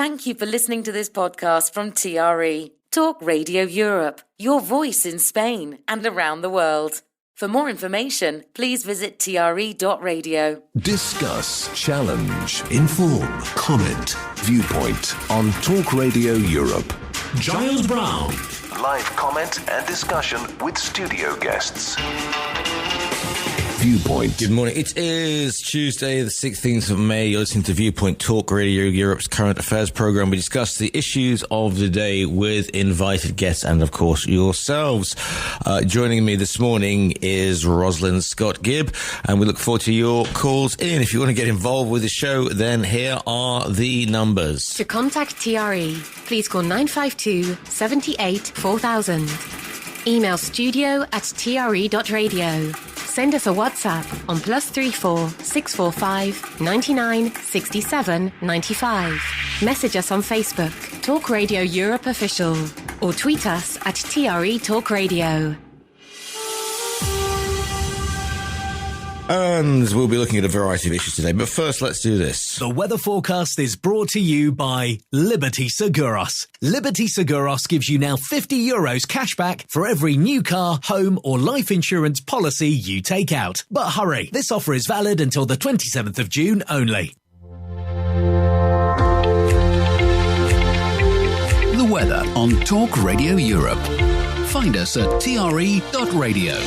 Thank you for listening to this podcast from TRE, Talk Radio Europe, your voice in Spain and around the world. For more information, please visit TRE.radio. Discuss, challenge, inform, comment, Viewpoint on Talk Radio Europe. Giles Brown. Live comment and discussion with studio guests. Viewpoint. Good morning. It is Tuesday, the 16th of May. You're listening to Viewpoint Talk Radio Europe's current affairs program. We discuss the issues of the day with invited guests and, of course, yourselves. Joining me this morning is Rosalind Scott Gibb, and we look forward to your calls in. If you want to get involved with the show, then here are the numbers. To contact TRE, please call 952 78 4000. Email studio@tre.radio. Send us a WhatsApp on +34 645 99 67 95. Message us on Facebook, Talk Radio Europe Official, or tweet us at TRE Talk Radio. And we'll be looking at a variety of issues today. But first, let's do this. The weather forecast is brought to you by Liberty Seguros. Liberty Seguros gives you now €50 cash back for every new car, home or life insurance policy you take out. But hurry, this offer is valid until the 27th of June only. The weather on Talk Radio Europe. Find us at TRE.radio.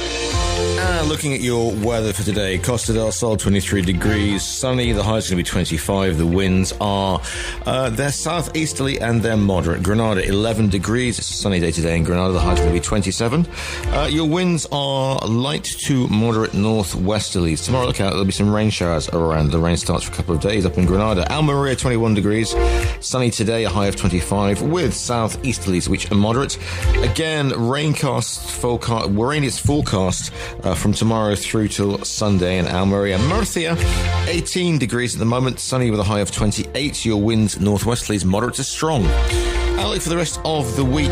Looking at your weather for today, Costa del Sol 23 degrees, sunny, the high's going to be 25, the winds are, they're southeasterly and they're moderate. Granada 11 degrees, it's a sunny day today in Granada, the high's going to be 27. Your winds are light to moderate northwesterlies. Tomorrow, look out, there'll be some rain showers around. The rain starts for a couple of days up in Granada. Almeria 21 degrees, sunny today, a high of 25, with southeasterlies, which are moderate. Again, rain is forecast from tomorrow through till Sunday in Almeria. Murcia, 18 degrees at the moment, sunny with a high of 28. Your winds northwesterlies, moderate to strong. Outlook for the rest of the week,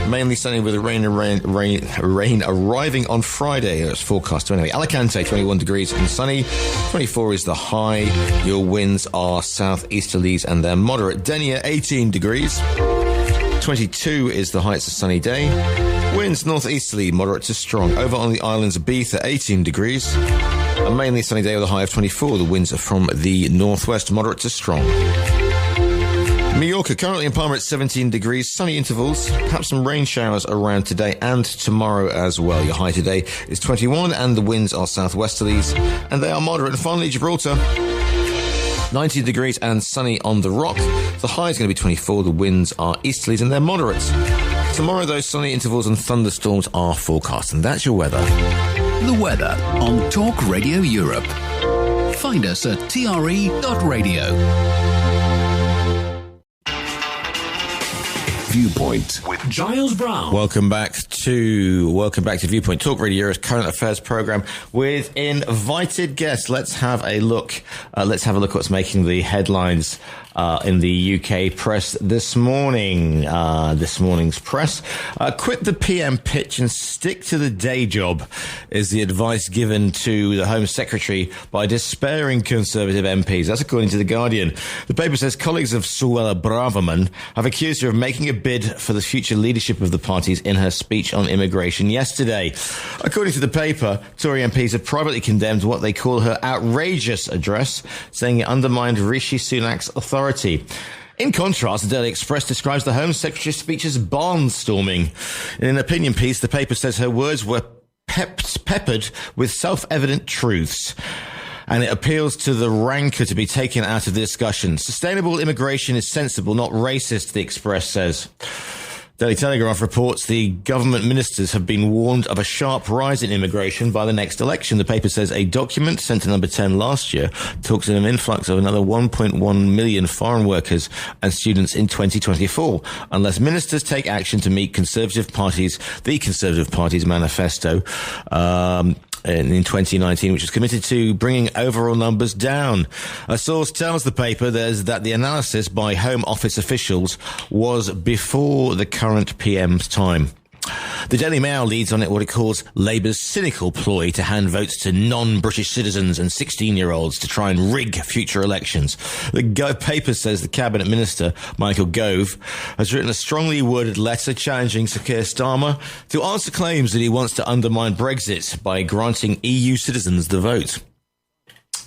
mainly sunny with rain arriving on Friday. It's forecast to anyway. Alicante, 21 degrees and sunny. 24 is the high. Your winds are southeasterlies and they're moderate. Denia, 18 degrees. 22 is the high. It's a sunny day. Winds northeasterly, moderate to strong. Over on the islands of Ibiza, 18 degrees. A mainly sunny day with a high of 24. The winds are from the northwest, moderate to strong. Mallorca, currently in Palma at 17 degrees. Sunny intervals, perhaps some rain showers around today and tomorrow as well. Your high today is 21 and the winds are southwesterlies and they are moderate. And finally, Gibraltar, 19 degrees and sunny on the Rock. The high is going to be 24. The winds are easterlies and they're moderate. Tomorrow, those sunny intervals and thunderstorms are forecast. And that's your weather. The weather on Talk Radio Europe. Find us at TRE.radio. Viewpoint with Giles Brown. Welcome back to Viewpoint Talk Radio Europe's current affairs program with invited guests. Let's have a look. What's making the headlines in the UK press this morning. This morning's press. Quit the PM pitch and stick to the day job is the advice given to the Home Secretary by despairing Conservative MPs. That's according to The Guardian. The paper says colleagues of Suella Braverman have accused her of making a bid for the future leadership of the parties in her speech on immigration yesterday. According to the paper, Tory MPs have privately condemned what they call her outrageous address, saying it undermined Rishi Sunak's authority. In contrast, the Daily Express describes the Home Secretary's speech as barnstorming. In an opinion piece, the paper says her words were peppered with self-evident truths, and it appeals to the rancour to be taken out of the discussion. Sustainable immigration is sensible, not racist, the Express says. Daily Telegraph reports the government ministers have been warned of a sharp rise in immigration by the next election. The paper says a document sent to Number 10 last year talks of an influx of another 1.1 million foreign workers and students in 2024, unless ministers take action to meet the Conservative Party's manifesto in 2019, which was committed to bringing overall numbers down. A source tells the paper that the analysis by Home Office officials was before the current PM's time. The Daily Mail leads on it what it calls Labour's cynical ploy to hand votes to non-British citizens and 16-year-olds to try and rig future elections. The paper says the Cabinet Minister, Michael Gove, has written a strongly worded letter challenging Sir Keir Starmer to answer claims that he wants to undermine Brexit by granting EU citizens the vote.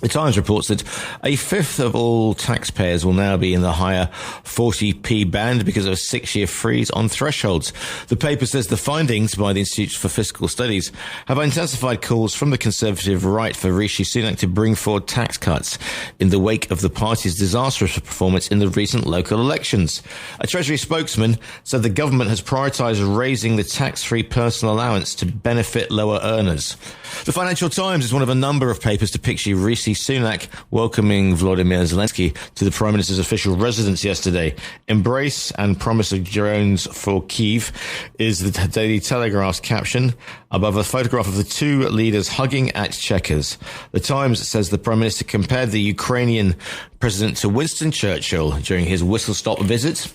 The Times reports that a fifth of all taxpayers will now be in the higher 40p band because of a 6-year freeze on thresholds. The paper says the findings by the Institute for Fiscal Studies have intensified calls from the Conservative right for Rishi Sunak to bring forward tax cuts in the wake of the party's disastrous performance in the recent local elections. A Treasury spokesman said the government has prioritised raising the tax-free personal allowance to benefit lower earners. The Financial Times is one of a number of papers to picture Rishi Sunak welcoming Volodymyr Zelensky to the Prime Minister's official residence yesterday. Embrace and promise of drones for Kyiv is the Daily Telegraph's caption above a photograph of the two leaders hugging at Chequers. The Times says the Prime Minister compared the Ukrainian president to Winston Churchill during his whistle-stop visit.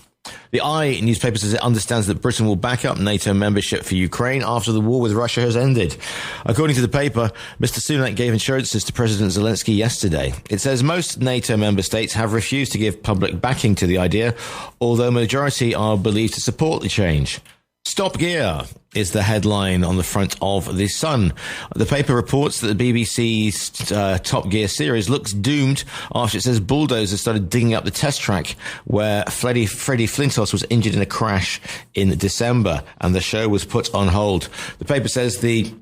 The I newspaper says it understands that Britain will back up NATO membership for Ukraine after the war with Russia has ended. According to the paper, Mr. Sunak gave assurances to President Zelensky yesterday. It says most NATO member states have refused to give public backing to the idea, although a majority are believed to support the change. Stop Gear is the headline on the front of The Sun. The paper reports that the BBC's Top Gear series looks doomed after it says bulldozers started digging up the test track where Freddie Flintoff was injured in a crash in December, and the show was put on hold. The paper says the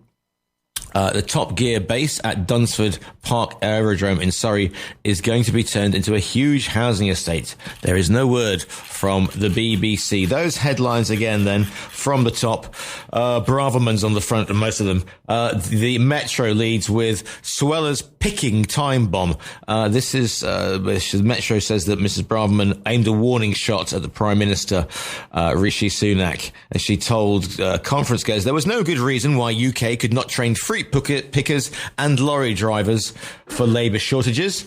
Top Gear base at Dunsford Park Aerodrome in Surrey is going to be turned into a huge housing estate. There is no word from the BBC. Those headlines again then from the top. Braverman's on the front of most of them. The Metro leads with Sweller's picking time bomb. This is Metro says that Mrs. Braverman aimed a warning shot at the Prime Minister, Rishi Sunak, and she told conference goers there was no good reason why UK could not train fruit pickers and lorry drivers for labour shortages.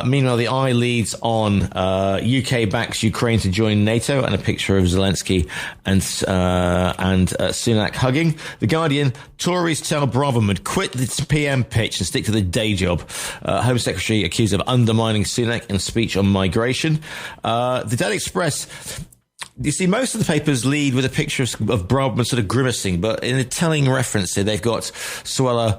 Meanwhile, the I leads on UK backs Ukraine to join NATO and a picture of Zelensky and Sunak hugging. The Guardian, Tories tell Braverman quit the PM pitch and stick to the day job. Home Secretary accused of undermining Sunak in speech on migration. The Daily Express, you see, most of the papers lead with a picture of Braverman sort of grimacing, but in a telling reference here, they've got Sweller.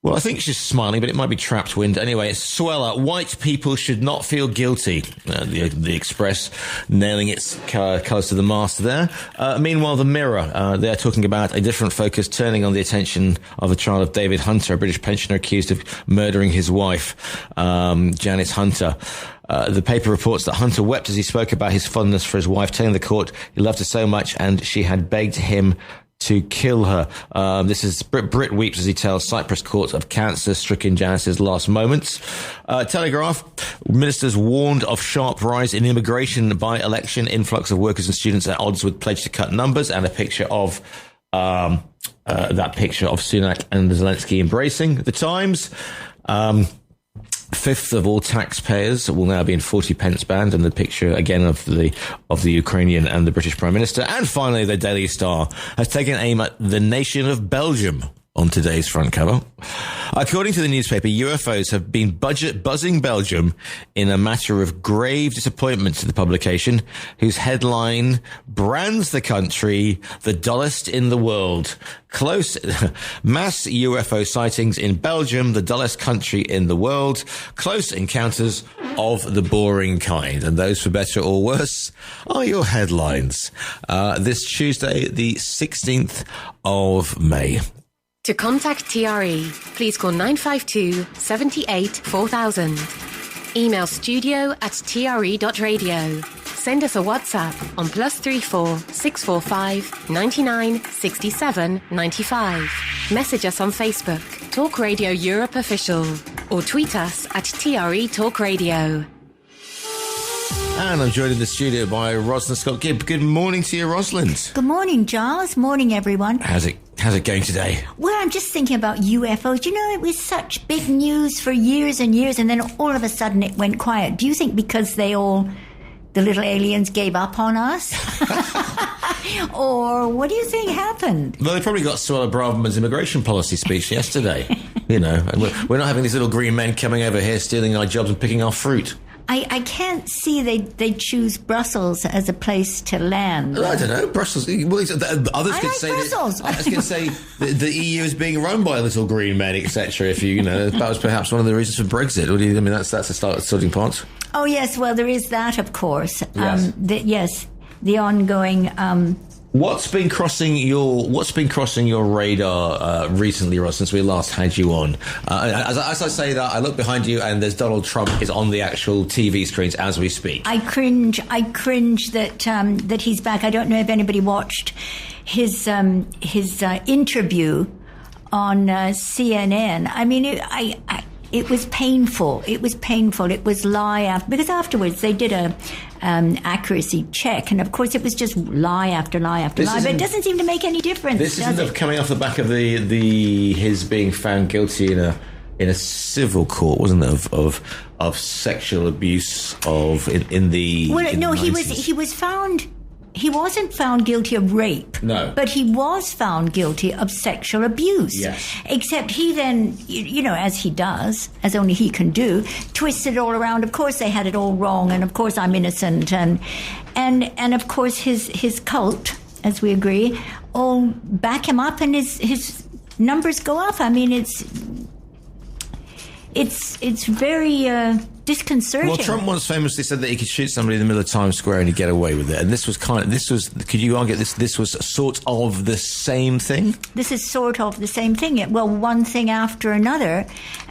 Well, I think she's smiling, but it might be trapped wind. Anyway, it's Sweller. White people should not feel guilty. The Express nailing its colours to the mast there. Meanwhile, the Mirror, they're talking about a different focus, turning on the attention of a child of David Hunter, a British pensioner accused of murdering his wife, Janice Hunter. The paper reports that Hunter wept as he spoke about his fondness for his wife, telling the court he loved her so much and she had begged him to kill her. This is Brit weeps as he tells Cyprus court of cancer-stricken Janice's last moments. Telegraph, ministers warned of sharp rise in immigration by election, influx of workers and students at odds with pledge to cut numbers, and a picture of that picture of Sunak and Zelensky embracing. The Times, fifth of all taxpayers will now be in 40p band, and the picture again of the Ukrainian and the British Prime Minister. And finally, the Daily Star has taken aim at the nation of Belgium on today's front cover. According to the newspaper, UFOs have been buzzing Belgium in a matter of grave disappointment to the publication, whose headline brands the country the dullest in the world. Mass UFO sightings in Belgium, the dullest country in the world. Close encounters of the boring kind. And those, for better or worse, are your headlines. This Tuesday, the 16th of May. To contact TRE, please call 952 78 4000. Email studio@tre.radio. Send us a WhatsApp on +34 645 99 67 95. Message us on Facebook, Talk Radio Europe Official, or tweet us at TRE Talk Radio. And I'm joined in the studio by Rosalind Scott Gibb. Good morning to you, Rosalind. Good morning, Giles. Morning, everyone. How's it going today? Well, I'm just thinking about UFOs. You know, it was such big news for years and years, and then all of a sudden it went quiet. Do you think because the little aliens gave up on us? Or what do you think happened? Well, they probably got Suella Braverman's immigration policy speech yesterday. And we're not having these little green men coming over here stealing our jobs and picking our fruit. I can't see they choose Brussels as a place to land. I don't know. Brussels. Well, others could say Brussels. I was going to say the EU is being run by little green men, etc. If that was perhaps one of the reasons for Brexit. That's a starting point. Oh yes, well there is that, of course. Yes. The ongoing. What's been crossing your radar recently, Ross, since we last had you on? As I say that, I look behind you and there's Donald Trump is on the actual TV screens as we speak. I cringe that he's back. I don't know if anybody watched his interview on CNN. I mean, it was painful. It was painful. It was lie after, because afterwards they did a accuracy check, and of course it was just lie after lie after lie. But it doesn't seem to make any difference. This isn't coming off the back of his being found guilty in a civil court, wasn't it, of sexual abuse he was found. He wasn't found guilty of rape. No. But he was found guilty of sexual abuse. Yes. Except he then, as he does, as only he can do, twisted it all around. Of course they had it all wrong, and of course I'm innocent, and of course his cult, as we agree, all back him up, and his numbers go up. I mean, it's very disconcerting. Well, Trump once famously said that he could shoot somebody in the middle of Times Square and he'd get away with it. And could you argue this was sort of the same thing? This is sort of the same thing. Well, one thing after another,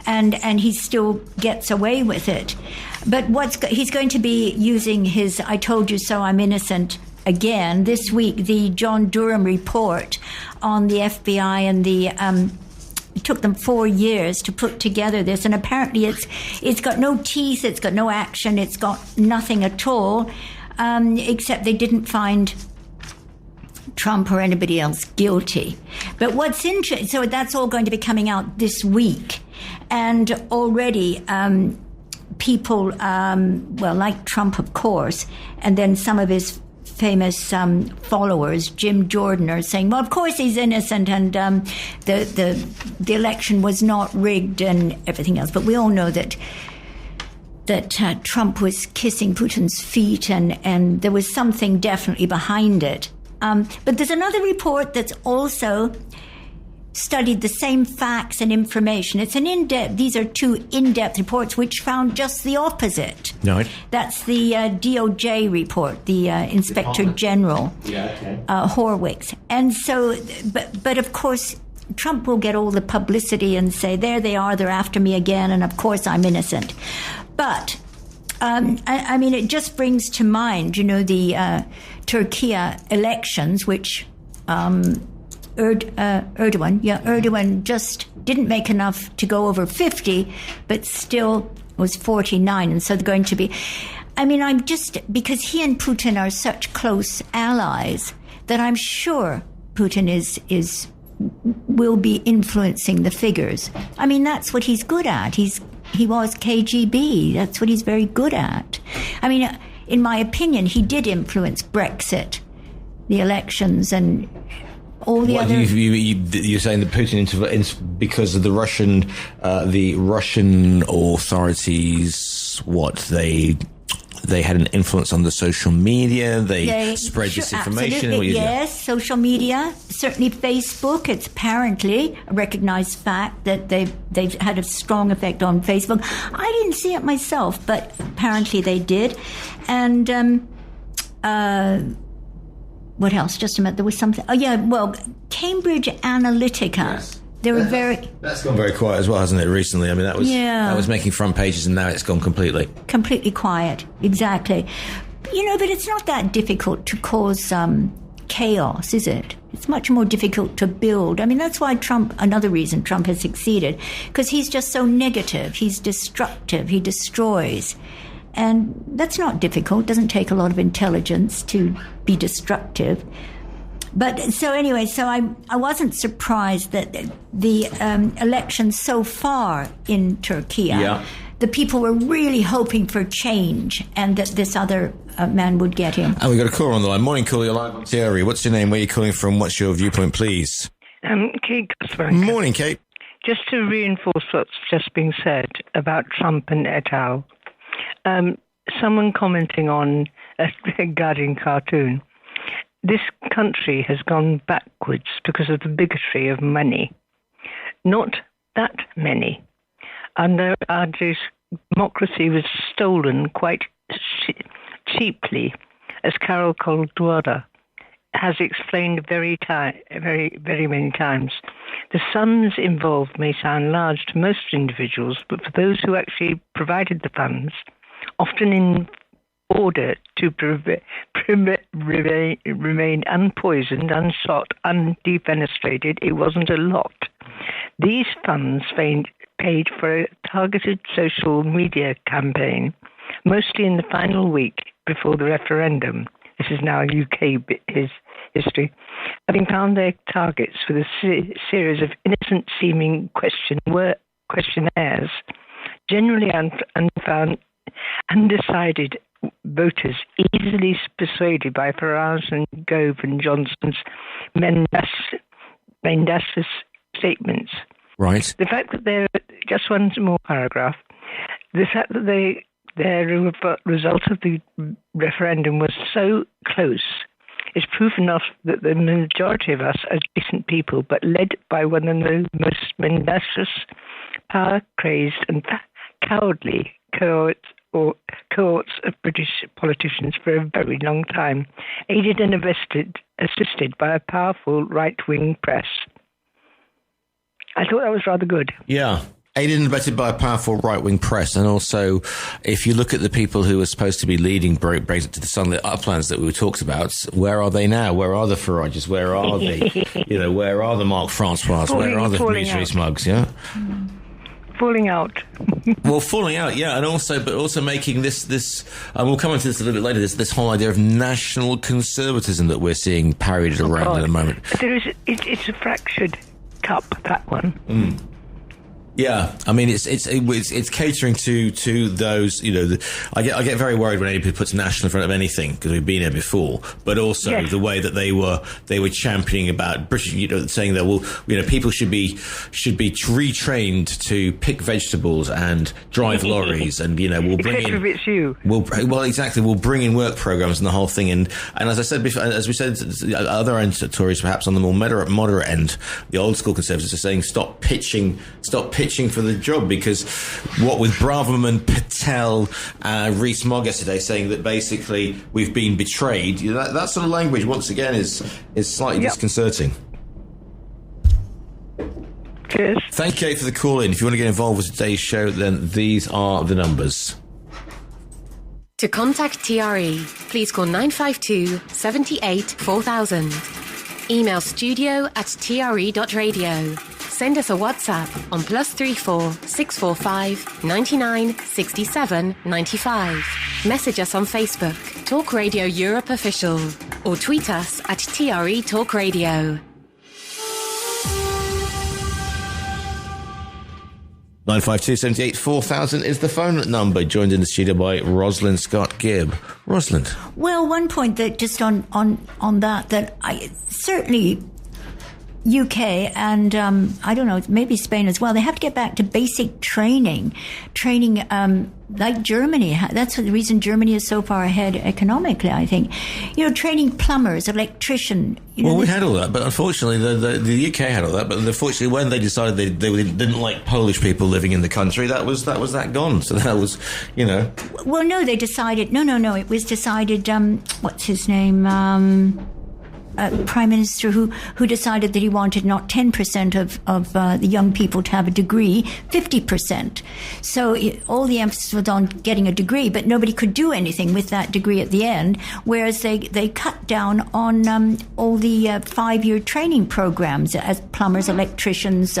and he still gets away with it. But he's going to be using his "I told you so, I'm innocent" again this week. The John Durham report on the FBI and the it took them 4 years to put together this, and apparently it's got no teeth, it's got no action, it's got nothing at all, except they didn't find Trump or anybody else guilty. But what's interesting, so that's all going to be coming out this week, and already people, like Trump, of course, and then some of his famous followers, Jim Jordan, are saying, well, of course he's innocent, and the election was not rigged and everything else. But we all know that Trump was kissing Putin's feet, and there was something definitely behind it. But there's another report that's also studied the same facts and information. It's these are two in-depth reports which found just the opposite. Right. That's the DOJ report, the Inspector General, Horwitz. And so, but of course, Trump will get all the publicity and say, there they are, they're after me again, and of course I'm innocent. But I mean, it just brings to mind, the Turkey elections, which Erdogan just didn't make enough to go over 50, but still was 49, and so they're going to be. I mean, because he and Putin are such close allies that I'm sure Putin will be influencing the figures. I mean, that's what he's good at. He was KGB. That's what he's very good at. I mean, in my opinion, he did influence Brexit, the elections, and all the other. You're saying that Putin because of the Russian authorities, they had an influence on the social media. They spread disinformation. Yes, social media, certainly Facebook. It's apparently a recognized fact that they've had a strong effect on Facebook. I didn't see it myself, but apparently they did. And what else? Just a minute. There was something. Oh yeah. Well, Cambridge Analytica. Yes. They were That's gone very quiet as well, hasn't it? Recently, I mean, that was making front pages, and now it's gone completely quiet. Exactly. But it's not that difficult to cause chaos, is it? It's much more difficult to build. I mean, that's why another reason Trump has succeeded, because he's just so negative. He's destructive. He destroys. And that's not difficult. It doesn't take a lot of intelligence to be destructive. But so anyway, so I wasn't surprised that the elections so far in Turkey the people were really hoping for change and that this other man would get him. And we've got a caller on the line. Morning, caller. You're live on TRE. What's your name? Where are you calling from? What's your viewpoint, please? Kate. Morning, Kate. Just to reinforce what's just been said about Trump and et al., someone commenting on a Guardian cartoon, this country has gone backwards because of the bigotry of money. Not that many. And our democracy was stolen quite cheaply, as Carol Caldwell has explained very many times. The sums involved may sound large to most individuals, but for those who actually provided the funds, often in order to remain unpoisoned, unshot, undefenestrated, it wasn't a lot. These funds paid for a targeted social media campaign, mostly in the final week before the referendum. This is now UK history. Having found their targets with a series of innocent-seeming questionnaires, generally unfound, undecided voters easily persuaded by Farage and Gove and Johnson's mendacious statements. Right. The fact that they're, just one more paragraph, the fact that their result of the referendum was so close is proof enough that the majority of us are decent people, but led by one of the most mendacious, power-crazed and cowardly cohorts of British politicians for a very long time, aided and assisted by a powerful right-wing press. I thought that was rather good. Yeah. Aided and abetted by a powerful right-wing press. And also, if you look at the people who were supposed to be leading Brexit to the sunlit uplands that we talked about, where are they now? Where are the Farages? Where are the, where are the Mark Francois? Where are the Dimitri Smugs? Yeah. Falling out. Well, falling out, yeah, and also making this. We'll come into this a little bit later. This whole idea of national conservatism that we're seeing parodied around at the moment. It's a fractured cup, that one. Mm. Yeah, I mean it's catering to those. I get very worried when anybody puts national in front of anything because we've been here before. But also the way that they were championing about British, saying that people should be retrained to pick vegetables and drive lorries, and we'll bring in. It's you. We'll bring in work programs and the whole thing. And as I said before, as we said, the other end Tories, perhaps on the more moderate end, the old school Conservatives are saying stop pitching for the job, because what with Braverman, Patel, Rees-Mogg yesterday saying that basically we've been betrayed, that sort of language once again is slightly disconcerting. Cheers. Thank you, Kate, for the call in. If you want to get involved with today's show, then these are the numbers. To contact TRE, please call 952 78 4000. Email studio@tre.radio. Send us a WhatsApp on +34 645 99 67 95. Message us on Facebook, Talk Radio Europe Official, or tweet us at TRE Talk Radio. 952 78 4000 is the phone number. Joined in the studio by Rosalind Scott Gibb. Rosalind. Well, one point that just on that I certainly UK and I don't know, maybe Spain as well, they have to get back to basic training like Germany. That's the reason Germany is so far ahead economically, I think. Training plumbers, electrician. We had all that, but unfortunately the UK had all that, but unfortunately when they decided they didn't like Polish people living in the country, that was that gone. So that was, Well, no, they decided, no, it was decided, what's his name, Prime Minister who decided that he wanted not 10% of the young people to have a degree, 50%. So all the emphasis was on getting a degree, but nobody could do anything with that degree at the end, whereas they cut down on all the 5-year training programs as plumbers, electricians,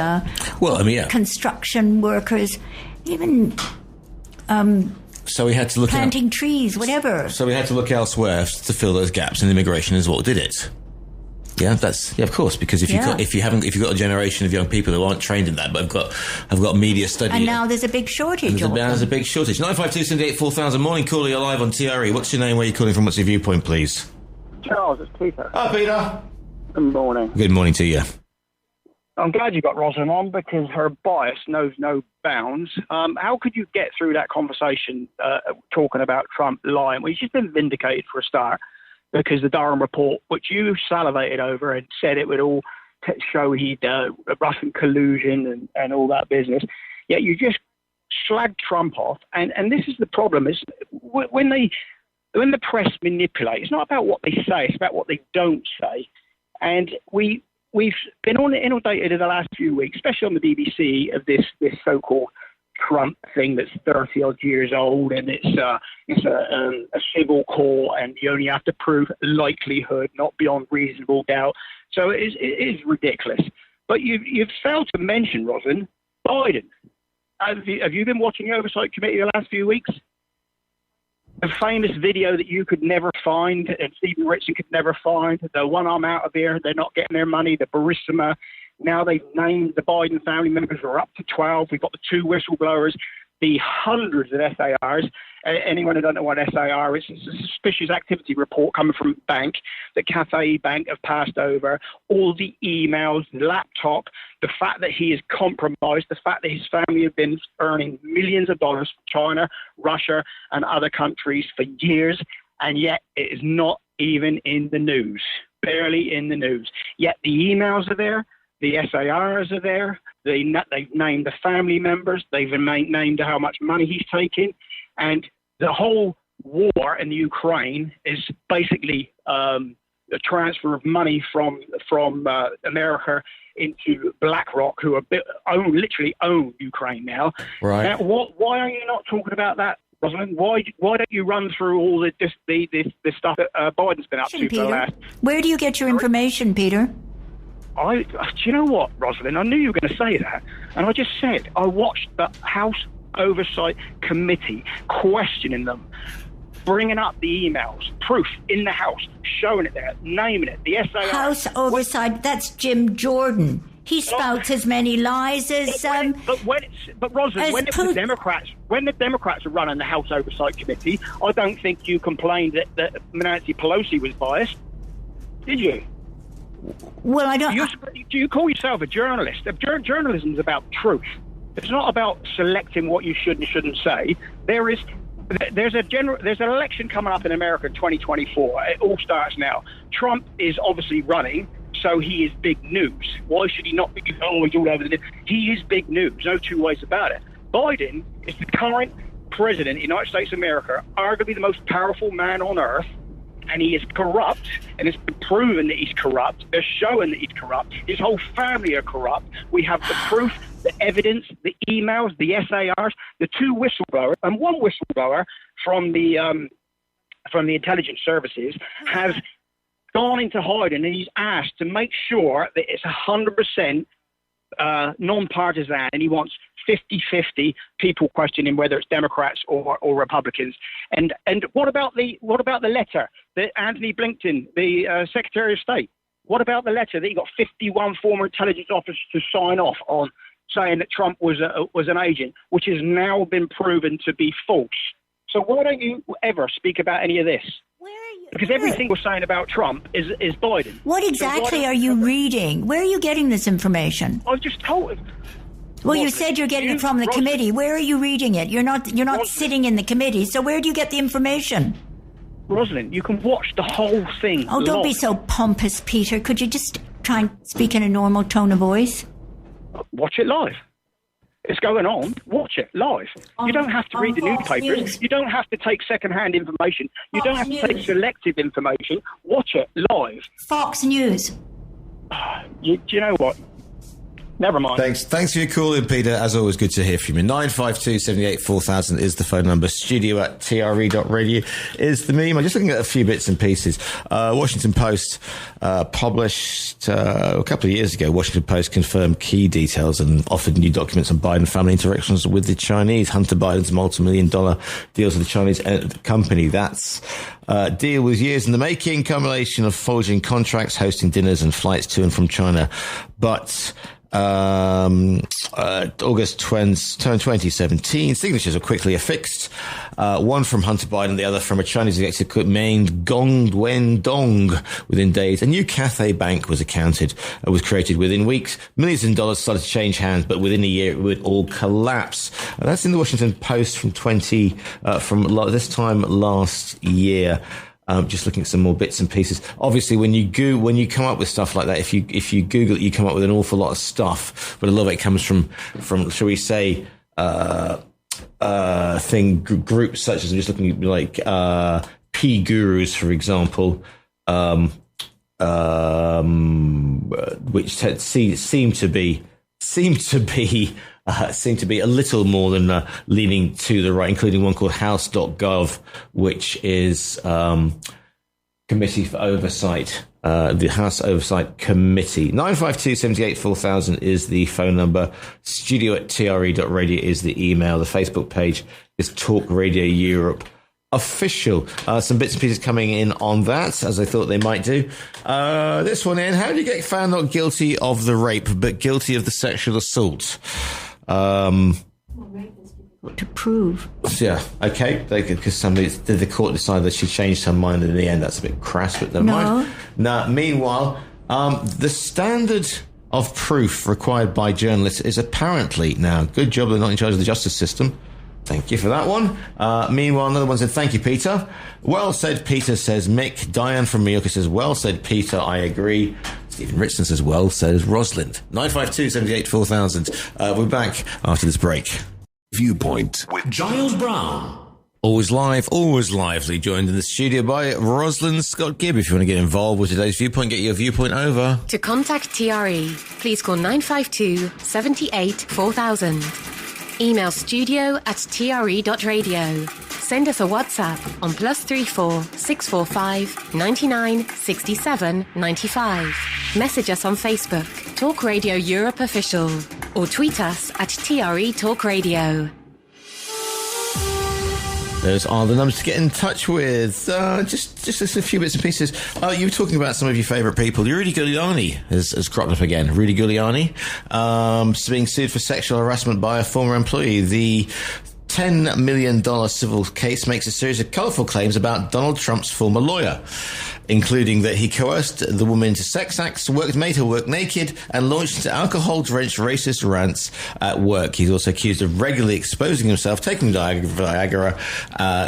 construction workers, even... So we had to look planting trees, whatever. So we had to look elsewhere to fill those gaps, and immigration is what did it. Yeah, of course, because if you've got a generation of young people who aren't trained in that, but have got media study, and now there's a big shortage. There's a big shortage. 952-78-4000. Morning caller, you're live on TRE. What's your name? Where are you calling from? What's your viewpoint, please? Charles, it's Peter. Hi, Peter. Good morning. Good morning to you. I'm glad you got Rosalind on because her bias knows no bounds. How could you get through that conversation talking about Trump lying? Well, he's just been vindicated for a start because the Durham report, which you salivated over and said it would all show he'd Russian collusion and all that business, yet you just slagged Trump off. And this is the problem, is when the press manipulate, it's not about what they say, it's about what they don't say. And we've been inundated in the last few weeks, especially on the BBC, of this so-called Trump thing that's 30-odd years old, and it's a civil court, and you only have to prove likelihood, not beyond reasonable doubt. So it is ridiculous. But you've failed to mention, Rosalind, Biden. Have you been watching the Oversight Committee the last few weeks? The famous video that you could never find, and Stephen Ritchie could never find, the one I'm out of here, they're not getting their money, the Barissima. Now they've named the Biden family members. We're up to 12. We've got the 2 whistleblowers, the hundreds of SARs. Anyone who doesn't know what SAR is, it's a suspicious activity report coming from a bank that Cathay Bank have passed over. All the emails, the laptop, the fact that he is compromised, the fact that his family have been earning millions of dollars from China, Russia, and other countries for years, and yet it is not even in the news, barely in the news. Yet the emails are there. The SARs are there. They've named the family members. They've named how much money he's taking. And the whole war in the Ukraine is basically a transfer of money from America into BlackRock, who literally own Ukraine now. Right. Now, why are you not talking about that, Rosalind? Why don't you run through all this stuff that Biden's been up to for the last... Where do you get your information, Peter? Do you know what, Rosalind? I knew you were going to say that. And I just said, I watched the House Oversight Committee questioning them, bringing up the emails, proof in the House, showing it there, naming it, the SAR. House Oversight, that's Jim Jordan. He spouts as many lies as... But Rosalind, when the Democrats are running the House Oversight Committee, I don't think you complained that Nancy Pelosi was biased. Did you? Well, I don't... Do you call yourself a journalist? Journalism is about truth. It's not about selecting what you should and shouldn't say. There's an election coming up in America in 2024. It all starts now. Trump is obviously running, so he is big news. Why should he not be? He's all over the news. He is big news. No two ways about it. Biden is the current president of the United States of America, arguably the most powerful man on earth. And he is corrupt, and it's been proven that he's corrupt. They're showing that he's corrupt. His whole family are corrupt. We have the proof, the evidence, the emails, the SARs, the 2 whistleblowers, and one whistleblower from the intelligence services has gone into hiding, and he's asked to make sure that it's 100% non-partisan, and he wants 50-50 people questioning whether it's Democrats or Republicans. And what about the letter that Anthony Blinken, the Secretary of State, what about the letter that he got 51 former intelligence officers to sign off on, saying that Trump was an agent, which has now been proven to be false? So why don't you ever speak about any of this? Because everything we're saying about Trump is Biden. What exactly are you reading? Where are you getting this information? I've just told him. Well, you said you're getting it from the committee. Where are you reading it? You're not sitting in the committee, so where do you get the information? Rosalind, you can watch the whole thing. Oh, don't be so pompous, Peter. Could you just try and speak in a normal tone of voice? Watch it live. It's going on. Watch it live. You don't have to read the newspapers. News. You don't have to take second-hand information. You don't have to take selective information. Watch it live. Fox News. Do you know what? Never mind. Thanks for your call in, Peter. As always, good to hear from you. 952-78-4000 is the phone number. studio@tre.radio is the meme. I'm just looking at a few bits and pieces. Washington Post published a couple of years ago. Washington Post confirmed key details and offered new documents on Biden family interactions with the Chinese. Hunter Biden's multi-million-dollar deals with the Chinese company. That's deal was years in the making, combination of forging contracts, hosting dinners and flights to and from China. But August 2017, signatures were quickly affixed. One from Hunter Biden, the other from a Chinese executive named Gong Wendong. Within days, a new Cathay Bank was created within weeks. Millions of dollars started to change hands, but within a year it would all collapse. And that's in the Washington Post from this time last year. Just looking at some more bits and pieces. Obviously, when you come up with stuff like that, if you Google it, you come up with an awful lot of stuff. But a lot of it comes from shall we say, groups such as, I'm just looking at like P Gurus, for example, which seem to be a little more than leaning to the right, including one called House.gov, which is Committee for Oversight, the House Oversight Committee. 952-78-4000 is the phone number. studio@tre.radio is the email. The Facebook page is Talk Radio Europe Official. Some bits and pieces coming in on that, as I thought they might do. This one in: how do you get found not guilty of the rape, but guilty of the sexual assault? To prove. Yeah, okay. Because the court decided that she changed her mind in the end. That's a bit crass, but never mind. Now, meanwhile, the standard of proof required by journalists is apparently now. Good job they're not in charge of the justice system. Thank you for that one. Meanwhile, another one said, thank you, Peter. Well said, Peter, says Mick. Diane from Mallorca says, well said, Peter, I agree. Stephen Richardson says, well says Rosalind. 952-78-4000. We're back after this break. Viewpoint with Giles Brown. Always live, always lively, joined in the studio by Rosalind Scott Gibb. If you want to get involved with today's Viewpoint, get your viewpoint over. To contact TRE, please call 952-78-4000. Email studio@tre.radio. Send us a WhatsApp on +34 645 99 67 95. Message us on Facebook, Talk Radio Europe Official, or tweet us at TRE Talk Radio. Those are the numbers to get in touch with. Just a few bits and pieces. You were talking about some of your favourite people. Rudy Giuliani has cropped up again. Rudy Giuliani being sued for sexual harassment by a former employee. The $10 million civil case makes a series of colourful claims about Donald Trump's former lawyer, including that he coerced the woman into sex acts, made her work naked, and launched into alcohol-drenched racist rants at work. He's also accused of regularly exposing himself, taking Viagra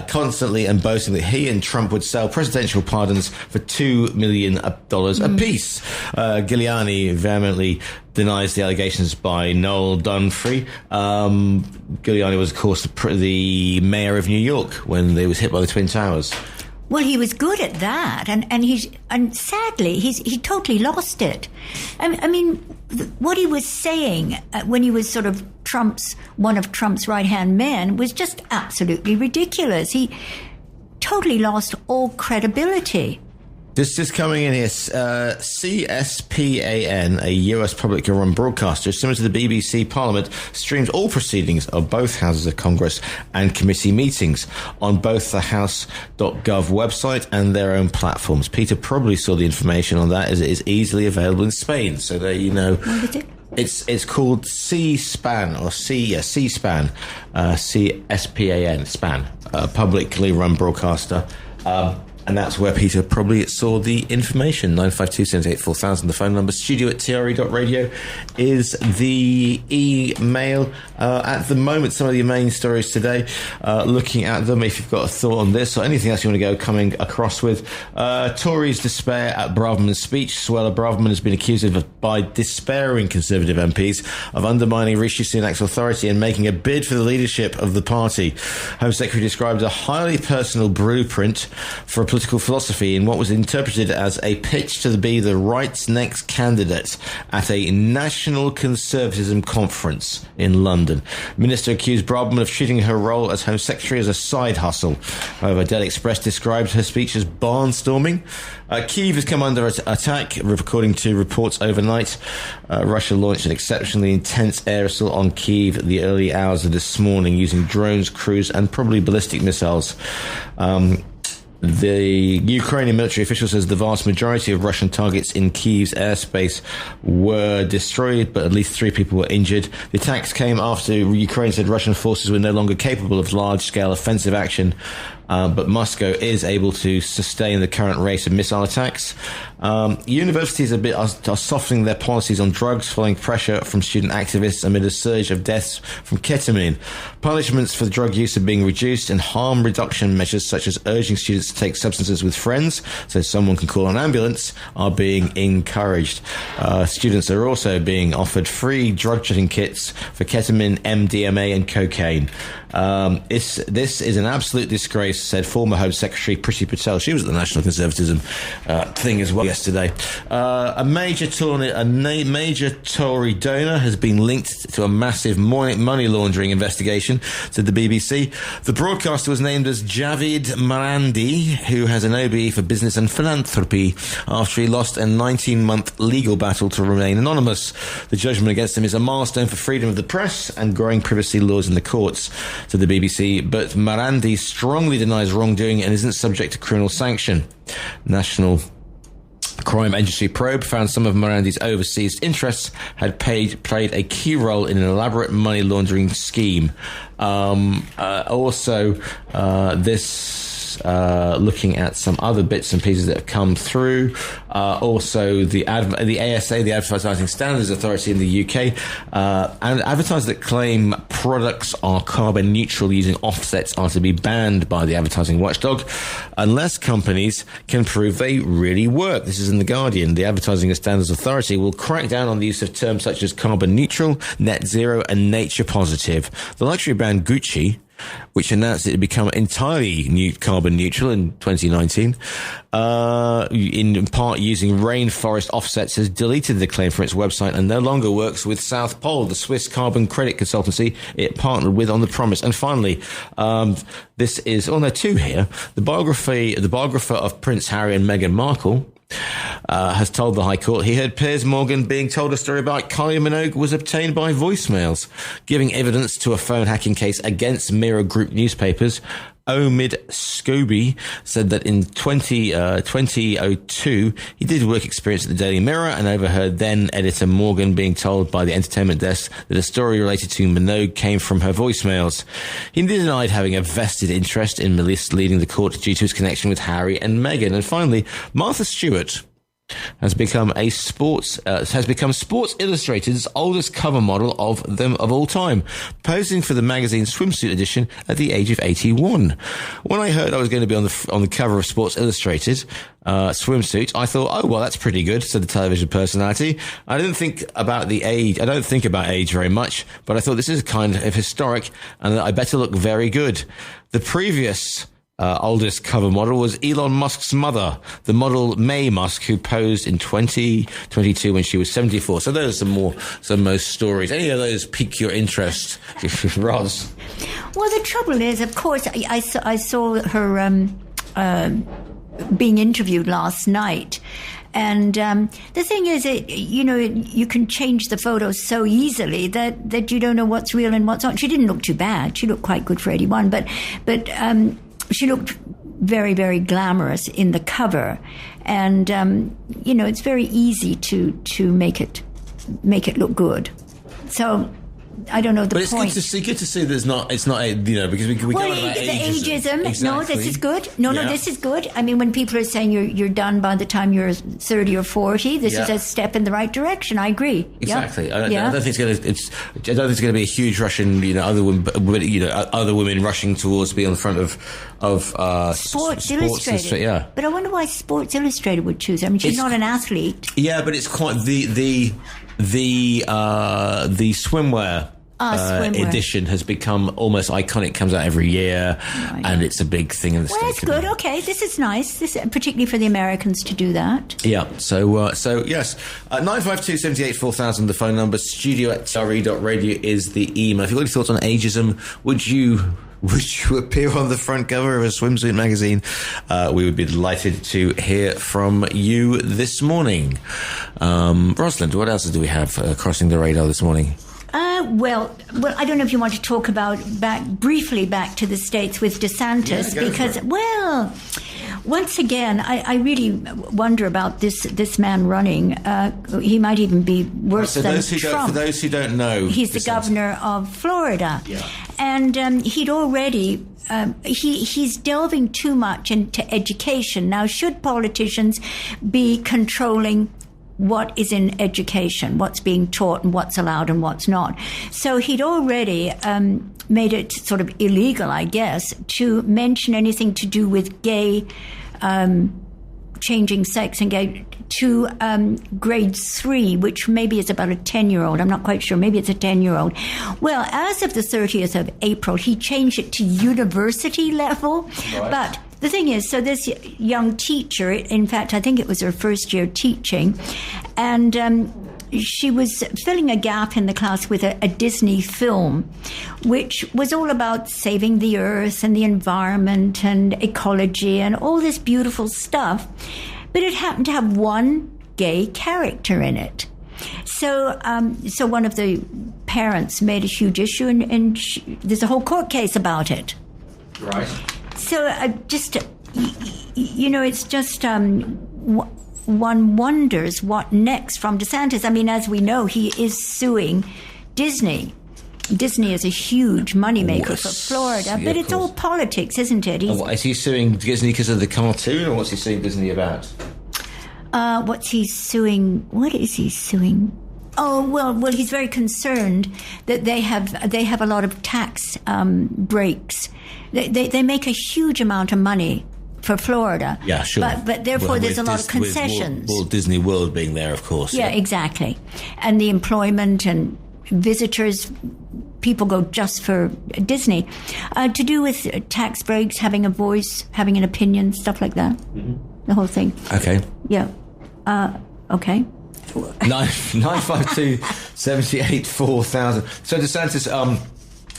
constantly, and boasting that he and Trump would sell presidential pardons for $2 million apiece. Giuliani vehemently denies the allegations by Noel Dunphy. Giuliani was, of course, the mayor of New York when they was hit by the Twin Towers. Well, he was good at that, and sadly he totally lost it. I mean, what he was saying when he was sort of one of Trump's right-hand men was just absolutely ridiculous. He totally lost all credibility. This is coming in here. CSPAN, a US publicly run broadcaster similar to the BBC Parliament, streams all proceedings of both houses of Congress and committee meetings on both the House.gov website and their own platforms. Peter probably saw the information on that, as it is easily available in Spain. So there you know. What is it? It's called C-SPAN, or C-SPAN, CSPAN, SPAN, a publicly run broadcaster. And that's where Peter probably saw the information. 952-78-4000, the phone number. studio@tre.radio is the email. At the moment, some of the main stories today, looking at them, if you've got a thought on this or anything else you want to go coming across with. Tories despair at Braverman's speech. Suella Braverman has been accused by despairing Conservative MPs of undermining Rishi Sunak's authority and making a bid for the leadership of the party. Home Secretary described a highly personal blueprint for a political philosophy in what was interpreted as a pitch to be the right's next candidate at a national conservatism conference in London. Minister accused Braverman of treating her role as Home Secretary as a side hustle. However, Daily Express described her speech as barnstorming. Kyiv has come under attack, according to reports overnight. Russia launched an exceptionally intense air assault on Kyiv at the early hours of this morning using drones, cruise and probably ballistic missiles. The Ukrainian military official says the vast majority of Russian targets in Kyiv's airspace were destroyed, but at least 3 people were injured. The attacks came after Ukraine said Russian forces were no longer capable of large-scale offensive action, but Moscow is able to sustain the current rate of missile attacks. Universities are softening their policies on drugs following pressure from student activists amid a surge of deaths from ketamine. Punishments for drug use are being reduced, and harm reduction measures such as urging students to take substances with friends so someone can call an ambulance are being encouraged. Students are also being offered free drug testing kits for ketamine, MDMA and cocaine. This is an absolute disgrace, said former Home Secretary Priti Patel. She was at the National Conservatism thing as well yesterday. A major Tory donor has been linked to a massive money laundering investigation, said the BBC. The broadcaster was named as Javid Marandi, who has an OBE for business and philanthropy after he lost a 19-month legal battle to remain anonymous. The judgment against him is a milestone for freedom of the press and growing privacy laws in the courts, to the BBC, but Marandi strongly denies wrongdoing and isn't subject to criminal sanction. National Crime Agency probe found some of Marandi's overseas interests had played a key role in an elaborate money laundering scheme. Looking at some other bits and pieces that have come through. Also, the ASA, the Advertising Standards Authority in the UK, and advertisers that claim products are carbon neutral using offsets are to be banned by the advertising watchdog unless companies can prove they really work. This is in The Guardian. The Advertising Standards Authority will crack down on the use of terms such as carbon neutral, net zero and nature positive. The luxury brand Gucci, which announced it had become entirely carbon neutral in 2019, in part using rainforest offsets, has deleted the claim from its website and no longer works with South Pole, the Swiss carbon credit consultancy it partnered with on the promise. And finally, this is, two here. The biographer of Prince Harry and Meghan Markle has told the High Court he heard Piers Morgan being told a story about Kylie Minogue was obtained by voicemails, giving evidence to a phone hacking case against Mirror Group newspapers. Omid Scobie said that in 2002 he did work experience at the Daily Mirror and overheard then editor Morgan being told by the entertainment desk that a story related to Minogue came from her voicemails. He denied having a vested interest in misleading the court due to his connection with Harry and Meghan. And finally, Martha Stewart has become Sports Illustrated's oldest cover model of all time, posing for the magazine swimsuit edition at the age of 81. When I heard I was going to be on the cover of Sports Illustrated swimsuit, I thought, oh well, that's pretty good, said the television personality. I don't think about age very much, but I thought this is kind of historic and that I better look very good. The previous oldest cover model was Elon Musk's mother, the model May Musk, who posed in 2022 when she was 74. So those are some most stories. Any of those pique your interest, Roz? Well, the trouble is, of course, I saw her being interviewed last night. And the thing is, you can change the photos so easily that you don't know what's real and what's not. She didn't look too bad. She looked quite good for 81, but she looked very, very glamorous in the cover. And, it's very easy to make it look good. So I don't know the point. But it's good to see that it's not because we go on about ageism. Exactly. No, this is good. No, this is good. I mean, when people are saying you're done by the time you're 30 or 40, this is a step in the right direction. I agree. Exactly. Yep. I don't think it's going to be a huge rush in other women rushing towards being on the front of Sports Illustrated. Yeah. But I wonder why Sports Illustrated would choose her. I mean, she's not an athlete. Yeah, but it's quite the swimwear. edition has become almost iconic. Comes out every year, and it's a big thing in the States. Well, that's good. Okay, this is nice. This particularly for the Americans to do that. Yeah. So yes, 952 78 4000 the phone number. studio@tre.radio is the email. If you've got any thoughts on ageism, would you appear on the front cover of a swimsuit magazine? We would be delighted to hear from you this morning. Rosalind, what else do we have crossing the radar this morning? Well, I don't know if you want to talk about briefly back to the States with DeSantis, because, well, once again, I really wonder about this man running. He might even be worse than Trump. For those who don't know, he's the governor of Florida. Yeah. And he'd already... he's delving too much into education. Now, should politicians be controlling what is in education, what's being taught and what's allowed and what's not? So he'd already made it sort of illegal, I guess, to mention anything to do with gay, changing sex and gay to grade 3, which maybe is about a 10-year-old. I'm not quite sure. Maybe it's a 10-year-old. Well, as of the 30th of April, he changed it to university level. Right. But the thing is, so this young teacher, in fact, I think it was her first year teaching, and she was filling a gap in the class with a Disney film, which was all about saving the earth and the environment and ecology and all this beautiful stuff. But it happened to have one gay character in it. So one of the parents made a huge issue, and there's a whole court case about it. Right. So it's just one wonders what next from DeSantis. I mean, as we know, he is suing Disney. Disney is a huge moneymaker for Florida, but it's all politics, isn't it? Is he suing Disney because of the cartoon, or what's he suing Disney about? What is he suing? Oh, well, he's very concerned that they have a lot of tax breaks. They make a huge amount of money for Florida. Yeah, sure. But therefore there's a lot of concessions. Walt Disney World being there, of course. Yeah, exactly. And the employment and visitors, people go just for Disney. To do with tax breaks, having a voice, having an opinion, stuff like that. Mm-hmm. The whole thing. Okay. Yeah. Okay. 952 78 4000. So DeSantis,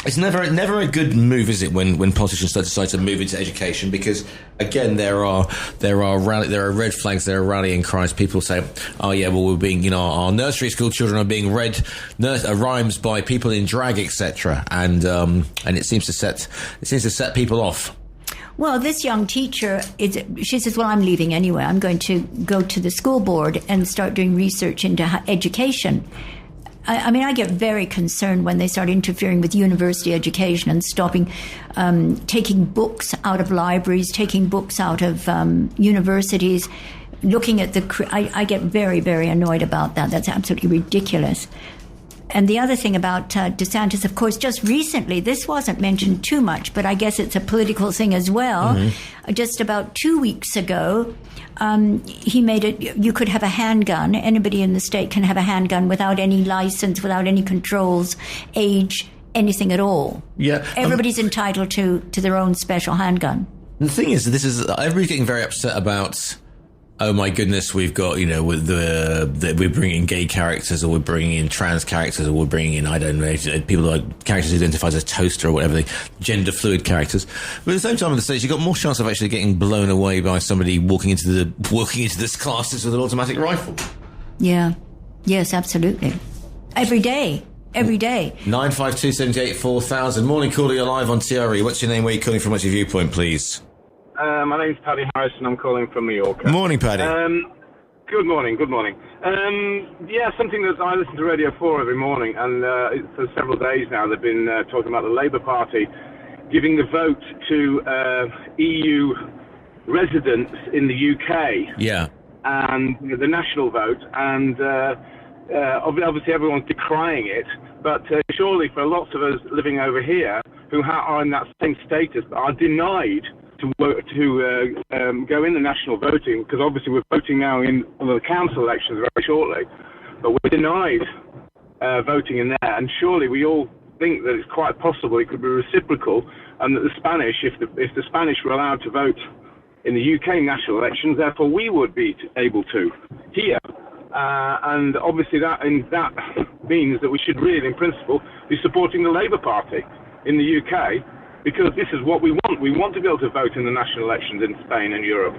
it's never a good move, is it, when politicians decide to move into education? Because again, there are red flags, there are rallying cries. People say, "Oh yeah, well we're being, our nursery school children are being read rhymes by people in drag, etc." And it seems to set people off. Well, this young teacher, she says, well, I'm leaving anyway. I'm going to go to the school board and start doing research into education. I mean, I get very concerned when they start interfering with university education and stopping, taking books out of libraries, taking books out of universities, looking at I get very, very annoyed about that. That's absolutely ridiculous. And the other thing about DeSantis, of course, just recently, this wasn't mentioned too much, but I guess it's a political thing as well. Mm-hmm. Just about 2 weeks ago, he made it, you could have a handgun. Anybody in the state can have a handgun without any license, without any controls, age, anything at all. Yeah. Everybody's entitled to their own special handgun. The thing is, everybody's getting very upset about, oh my goodness, we've got, with we're bringing in gay characters, or we're bringing in trans characters, or we're bringing in, I don't know, people like characters who identify as a toaster or whatever, gender fluid characters. But at the same time in the States, you've got more chance of actually getting blown away by somebody walking into this classes with an automatic rifle. Yeah. Yes, absolutely. Every day. 952 78 4000. Morning, caller, you're live on TRE. What's your name? Where are you calling from? What's your viewpoint, please? My name's Paddy Harrison. I'm calling from Mallorca. Morning, Paddy. Good morning. Something that I listen to Radio 4 every morning, and for several days now they've been talking about the Labour Party giving the vote to EU residents in the UK. Yeah. And the national vote, and obviously everyone's decrying it, but surely for lots of us living over here who are in that same status but are denied to go in the national voting, because obviously we're voting now in the council elections very shortly, but we're denied voting in there, and surely we all think that it's quite possible it could be reciprocal, and that the Spanish, if the Spanish were allowed to vote in the UK national elections, therefore we would be able to here. And obviously that means that we should really, in principle, be supporting the Labour Party in the UK, because this is what we want. We want to be able to vote in the national elections in Spain and Europe.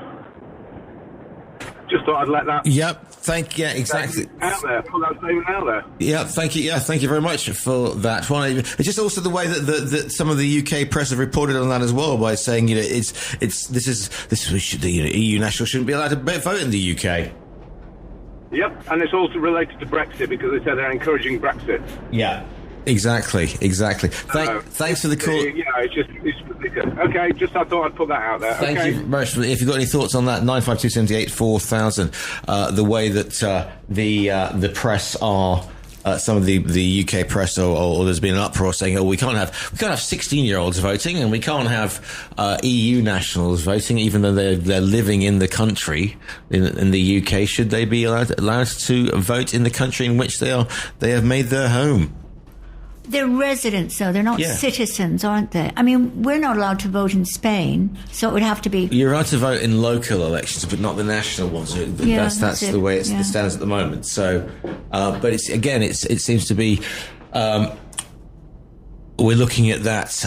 Just thought I'd let that. Yep. Exactly. Out there. Put that statement out there. Yeah. Thank you. Yeah. Thank you very much for that one. It's just also the way that some of the UK press have reported on that as well, by saying, the EU nationals shouldn't be allowed to vote in the UK. Yep. And it's also related to Brexit, because they said they're encouraging Brexit. Yeah. Exactly. Thanks for the call. It's okay. Just I thought I'd put that out there. Thank you very much. If you've got any thoughts on that, 95278 4000. The way that the press are. Some of the UK press, or there's been an uproar saying, we can't have 16-year-olds voting, and we can't have EU nationals voting, even though they're living in the country in the UK. Should they be allowed to vote in the country in which they have made their home? They're residents, though. They're not citizens, aren't they? I mean, we're not allowed to vote in Spain, so it would have to be... You're allowed to vote in local elections, but not the national ones. That's the way it stands at the moment. So, but it seems to be... we're looking at that.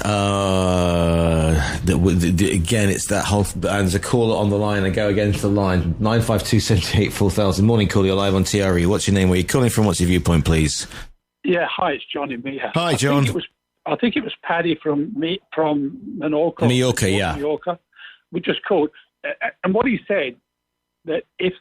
Again, it's that whole... And there's a caller on the line. I go again to the line. 95278 4000. Morning, caller. You're live on TRE. What's your name? Where are you calling from? What's your viewpoint, please? Yeah, hi, it's John in Mia. Hi, John. I think it was Paddy from Menorca. Mallorca. We just called. And what he said, that if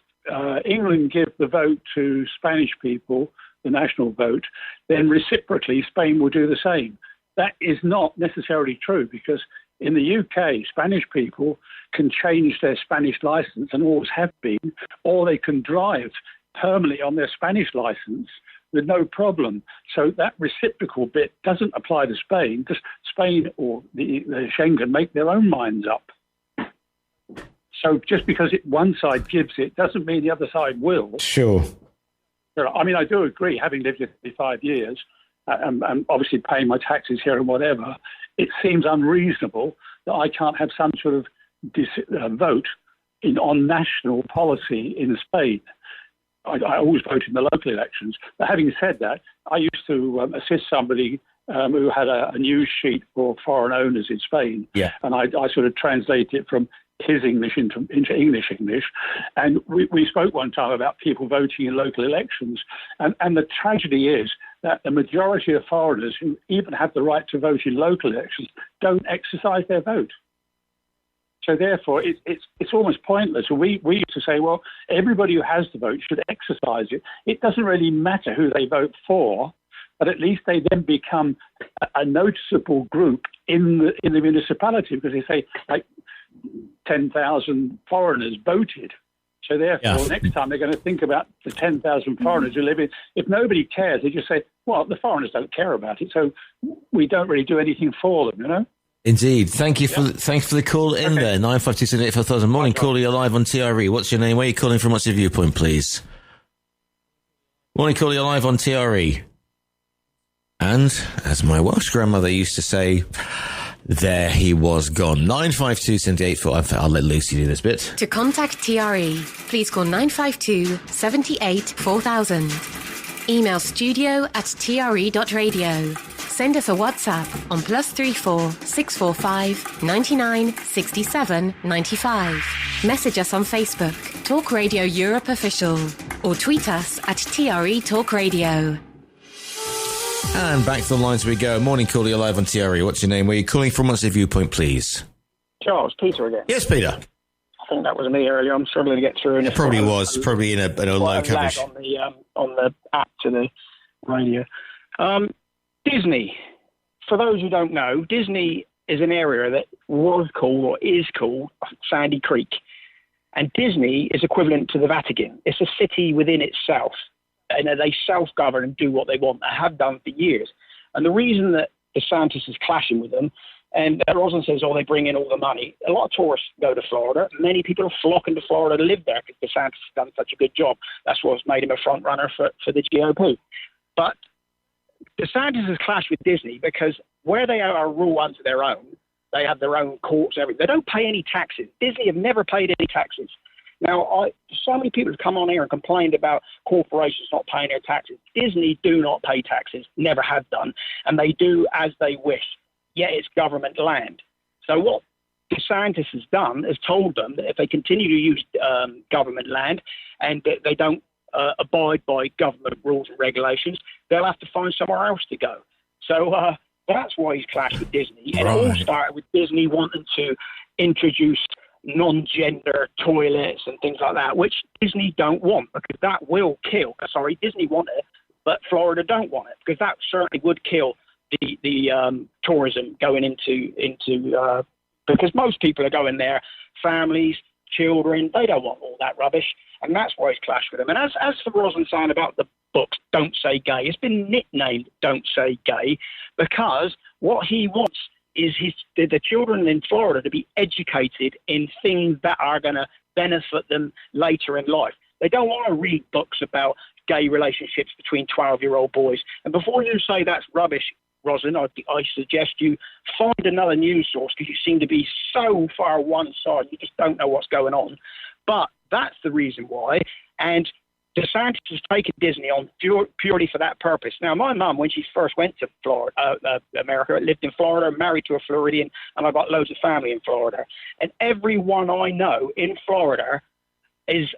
England give the vote to Spanish people, the national vote, then reciprocally Spain will do the same. That is not necessarily true, because in the UK, Spanish people can change their Spanish license, and always have been, or they can drive permanently on their Spanish license with no problem. So that reciprocal bit doesn't apply to Spain, because Spain or the Schengen make their own minds up. So just because one side gives it doesn't mean the other side will. Sure. I mean, I do agree, having lived here for 5 years and obviously paying my taxes here and whatever, it seems unreasonable that I can't have some sort of vote on national policy in Spain. I always vote in the local elections. But having said that, I used to assist somebody who had a news sheet for foreign owners in Spain. Yeah. And I sort of translated it from his English into English. And we spoke one time about people voting in local elections. And the tragedy is that the majority of foreigners who even have the right to vote in local elections don't exercise their vote. So therefore, it's almost pointless. We used to say, well, everybody who has the vote should exercise it. It doesn't really matter who they vote for, but at least they then become a noticeable group in the municipality, because they say, like, 10,000 foreigners voted. So therefore, next time they're going to think about the 10,000 foreigners who live in. If nobody cares, they just say, well, the foreigners don't care about it, so we don't really do anything for them, you know? Indeed. Thanks for the call in there. 95278 4000. Morning, caller. You're live on TRE. What's your name? Where are you calling from? What's your viewpoint, please? Morning, caller. You're live on TRE. And as my Welsh grandmother used to say, there he was gone. 95278 4000. I'll let Lucy do this bit. To contact TRE, please call 952 78 4000. Email studio@tre.radio. Send us a WhatsApp on +34 645 99 67 95. Message us on Facebook, Talk Radio Europe Official, or tweet us at TRE Talk Radio. And back to the lines we go. Morning, caller. You're live on TRE. What's your name? Where are you calling from? What's your viewpoint, please? Charles, Peter again. Yes, Peter. I think that was me earlier. I'm struggling to get through. It probably was. Probably in a low coverage. On the app to the radio. Disney. For those who don't know, Disney is an area that was called or is called Sandy Creek. And Disney is equivalent to the Vatican. It's a city within itself. And they self-govern and do what they want. They have done for years. And the reason that DeSantis is clashing with them, and Rosen says, they bring in all the money. A lot of tourists go to Florida. Many people are flocking to Florida to live there because DeSantis has done such a good job. That's what's made him a front runner for the GOP. But DeSantis has clashed with Disney because where they are a rule unto their own, they have their own courts, everything. They don't pay any taxes. Disney have never paid any taxes. Now, so many people have come on here and complained about corporations not paying their taxes. Disney do not pay taxes, never have done, and they do as they wish. Yet it's government land. So what DeSantis has done is told them that if they continue to use government land and they don't abide by government rules and regulations, they'll have to find somewhere else to go. So that's why he's clashed with Disney. And it all started with Disney wanting to introduce non-gender toilets and things like that, which Disney don't want, because that will kill. Sorry, Disney want it, but Florida don't want it, because that certainly would kill the tourism going into because most people are going there, families, children, they don't want all that rubbish, and that's why he's clashed with them. And as for Rosalind saying about the books, Don't Say Gay, it's been nicknamed Don't Say Gay because what he wants is the children in Florida to be educated in things that are going to benefit them later in life. They don't want to read books about gay relationships between 12-year-old boys. And before you say that's rubbish, Rosalind, I suggest you find another news source, because you seem to be so far one side, you just don't know what's going on. But that's the reason why. And DeSantis has taken Disney on purely for that purpose. Now, my mum, when she first went to Florida, America, lived in Florida, married to a Floridian, and I've got loads of family in Florida. And everyone I know in Florida is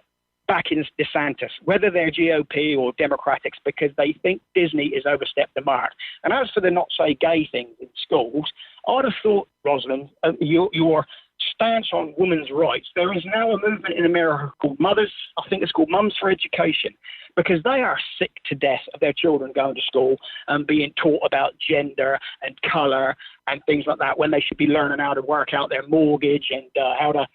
backing DeSantis, whether they're GOP or Democrats, because they think Disney has overstepped the mark. And as for the not say gay things in schools, I'd have thought, Rosalind, your stance on women's rights, there is now a movement in America called Mothers, I think it's called Mums for Education, because they are sick to death of their children going to school and being taught about gender and colour and things like that, when they should be learning how to work out their mortgage and how to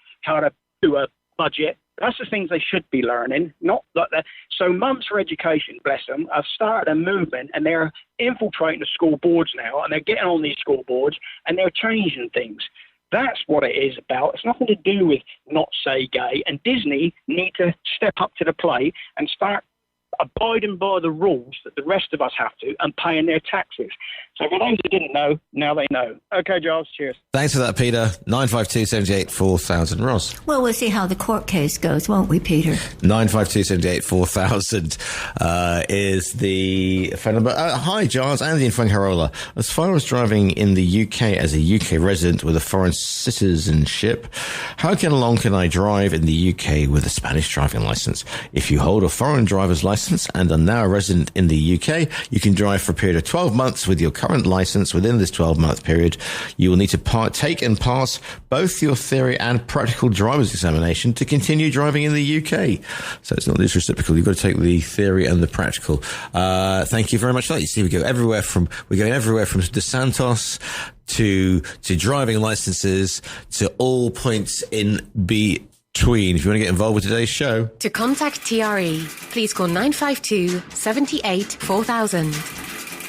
do a budget. That's the things they should be learning, not like that. So Mums for Education, bless them, have started a movement, and they're infiltrating the school boards now, and they're getting on these school boards, and they're changing things. That's what it is about. It's nothing to do with not say gay, and Disney need to step up to the plate and start abiding by the rules that the rest of us have to and paying their taxes. So for those who didn't know, now they know. Okay, Giles, cheers. Thanks for that, Peter. 952 78 4000. Ross. Well, we'll see how the court case goes, won't we, Peter? 952 78 4000 is the phone number. Hi, Giles. Andy in Fuengirola. As far as driving in the UK as a UK resident with a foreign citizenship, how long can I drive in the UK with a Spanish driving licence? If you hold a foreign driver's licence and are now a resident in the UK, you can drive for a period of 12 months with your current licence. Within this 12-month period, you will need to take and pass both your theory and practical driver's examination to continue driving in the UK. So it's not this reciprocal. You've got to take the theory and the practical. Thank you very much for that. You see, we're going everywhere from DeSantis to driving licenses to all points in between. If you want to get involved with today's show. To contact TRE, please call 952 78 4000.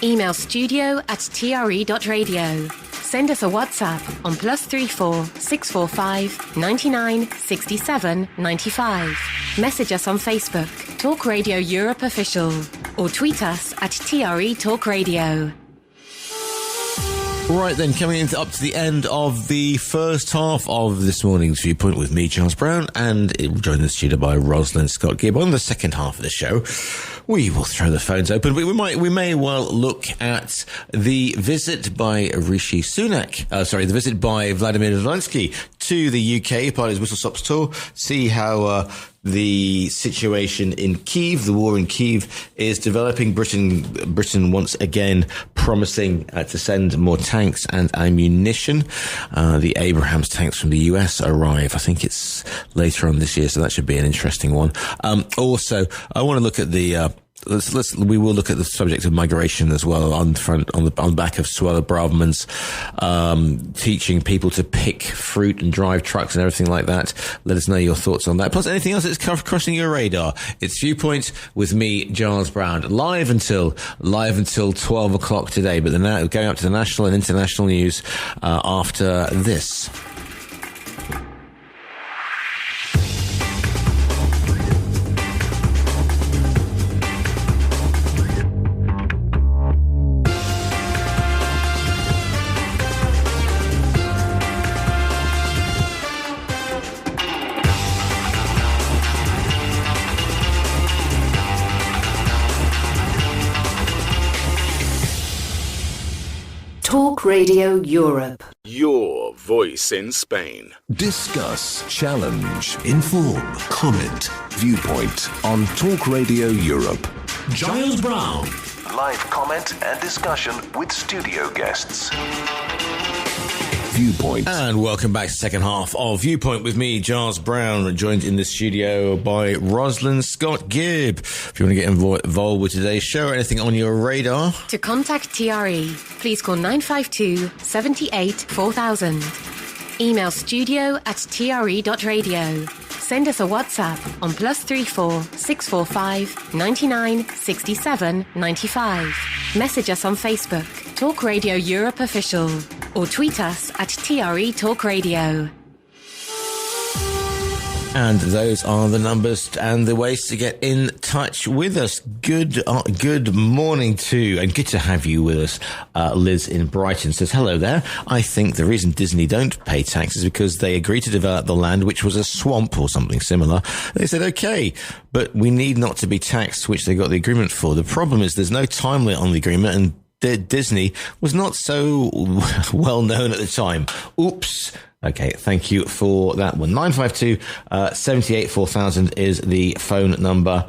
Email studio@tre.radio. Send us a WhatsApp on +34 645 99 67 95. Message us on Facebook, Talk Radio Europe Official, or tweet us at TRE Talk Radio. Right then, coming up to the end of the first half of this morning's Viewpoint with me, Giles Brown, and joined in the studio by Rosalind Scott Gibb. On the second half of the show, we will throw the phones open. We may well look at the visit by Rishi Sunak. The visit by Vladimir Zelensky to the UK, part of his Whistle Stops tour. See how the situation in Kyiv, the war in Kyiv, is developing. Britain once again promising to send more tanks and ammunition. The Abrams tanks from the US arrive. I think it's later on this year, so that should be an interesting one. Also, I want to look at the we will look at the subject of migration as well on the back of Suella Braverman's teaching people to pick fruit and drive trucks and everything like that. Let us know your thoughts on that. Plus anything else that's crossing your radar. It's Viewpoint with me, Giles Brown, live until 12 o'clock today. But then going up to the national and international news after this. Talk Radio Europe. Your voice in Spain. Discuss, challenge, inform, comment, Viewpoint on Talk Radio Europe. Giles Brown. Live comment and discussion with studio guests. Viewpoint. And welcome back to the second half of Viewpoint with me, Giles Brown, joined in the studio by Rosalind Scott Gibb. If you want to get involved with today's show or anything on your radar. To contact TRE, please call 952 78 4000. Email studio@tre.radio. Send us a WhatsApp on +34 645 99 67 95. Message us on Facebook, Talk Radio Europe Official, or tweet us at TRE Talk Radio. And those are the numbers and the ways to get in touch with us. Good morning to, and good to have you with us. Liz in Brighton says, hello there. I think the reason Disney don't pay tax is because they agreed to develop the land, which was a swamp or something similar. They said, okay, but we need not to be taxed, which they got the agreement for. The problem is there's no time limit on the agreement, and Disney was not so well known at the time. Oops. Okay, thank you for that one. 952 78 4000 is the phone number.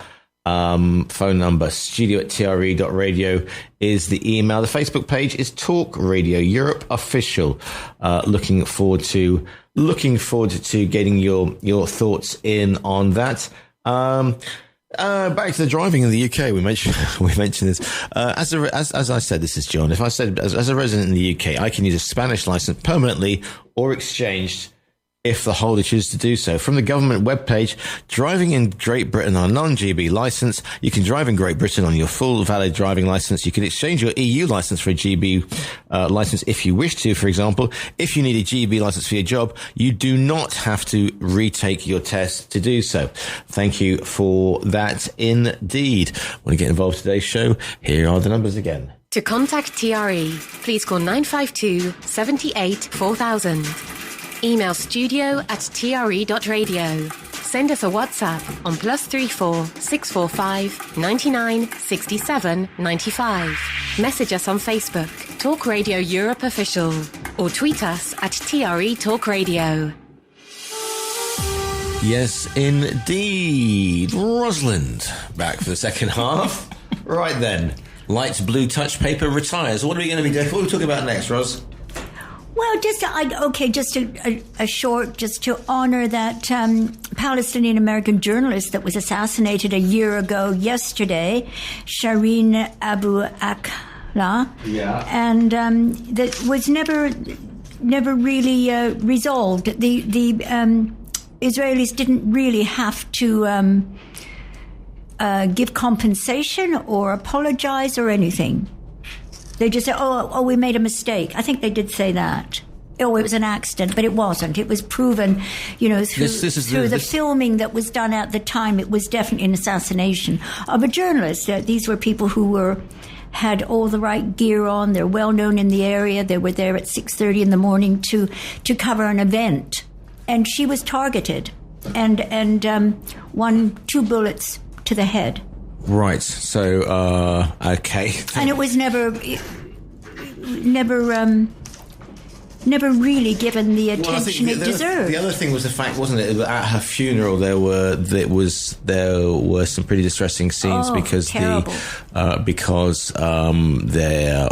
studio@tre.radio is the email. The Facebook page is Talk Radio Europe Official. Looking forward to getting your thoughts in on that. Back to the driving in the UK. We mentioned this. As I said, this is John. If I said as a resident in the UK, I can use a Spanish license permanently or exchanged if the holder chooses to do so. From the government webpage, driving in Great Britain on a non-GB license, you can drive in Great Britain on your full valid driving license. You can exchange your EU license for a GB license if you wish to. For example, if you need a GB license for your job, you do not have to retake your test to do so. Thank you for that indeed. Want to get involved in today's show? Here are the numbers again. To contact TRE, please call 952 78 4000. Email studio@tre.radio. Send us a WhatsApp on +34 645 99 67 95. Message us on Facebook, Talk Radio Europe Official, or tweet us at TRE Talk Radio. Yes, indeed. Rosalind, back for the second half. Right then. Light blue touch paper retires. What are we going to be doing? What are we talking about next, Ros? Well, just a short, just to honor that Palestinian-American journalist that was assassinated a year ago yesterday, Shireen Abu Akleh. Yeah. And that was never really resolved. The Israelis didn't really have to give compensation or apologize or anything. They just said, oh, we made a mistake. I think they did say that. Oh, it was an accident, but it wasn't. It was proven, through the filming that was done at the time, it was definitely an assassination of a journalist. These were people who had all the right gear on. They're well known in the area. They were there at 6:30 in the morning to cover an event. And she was targeted and 2 bullets to the head. Right. So, okay. And it was never really given the attention it deserved. The other thing was the fact, wasn't it, that at her funeral there were some pretty distressing scenes because there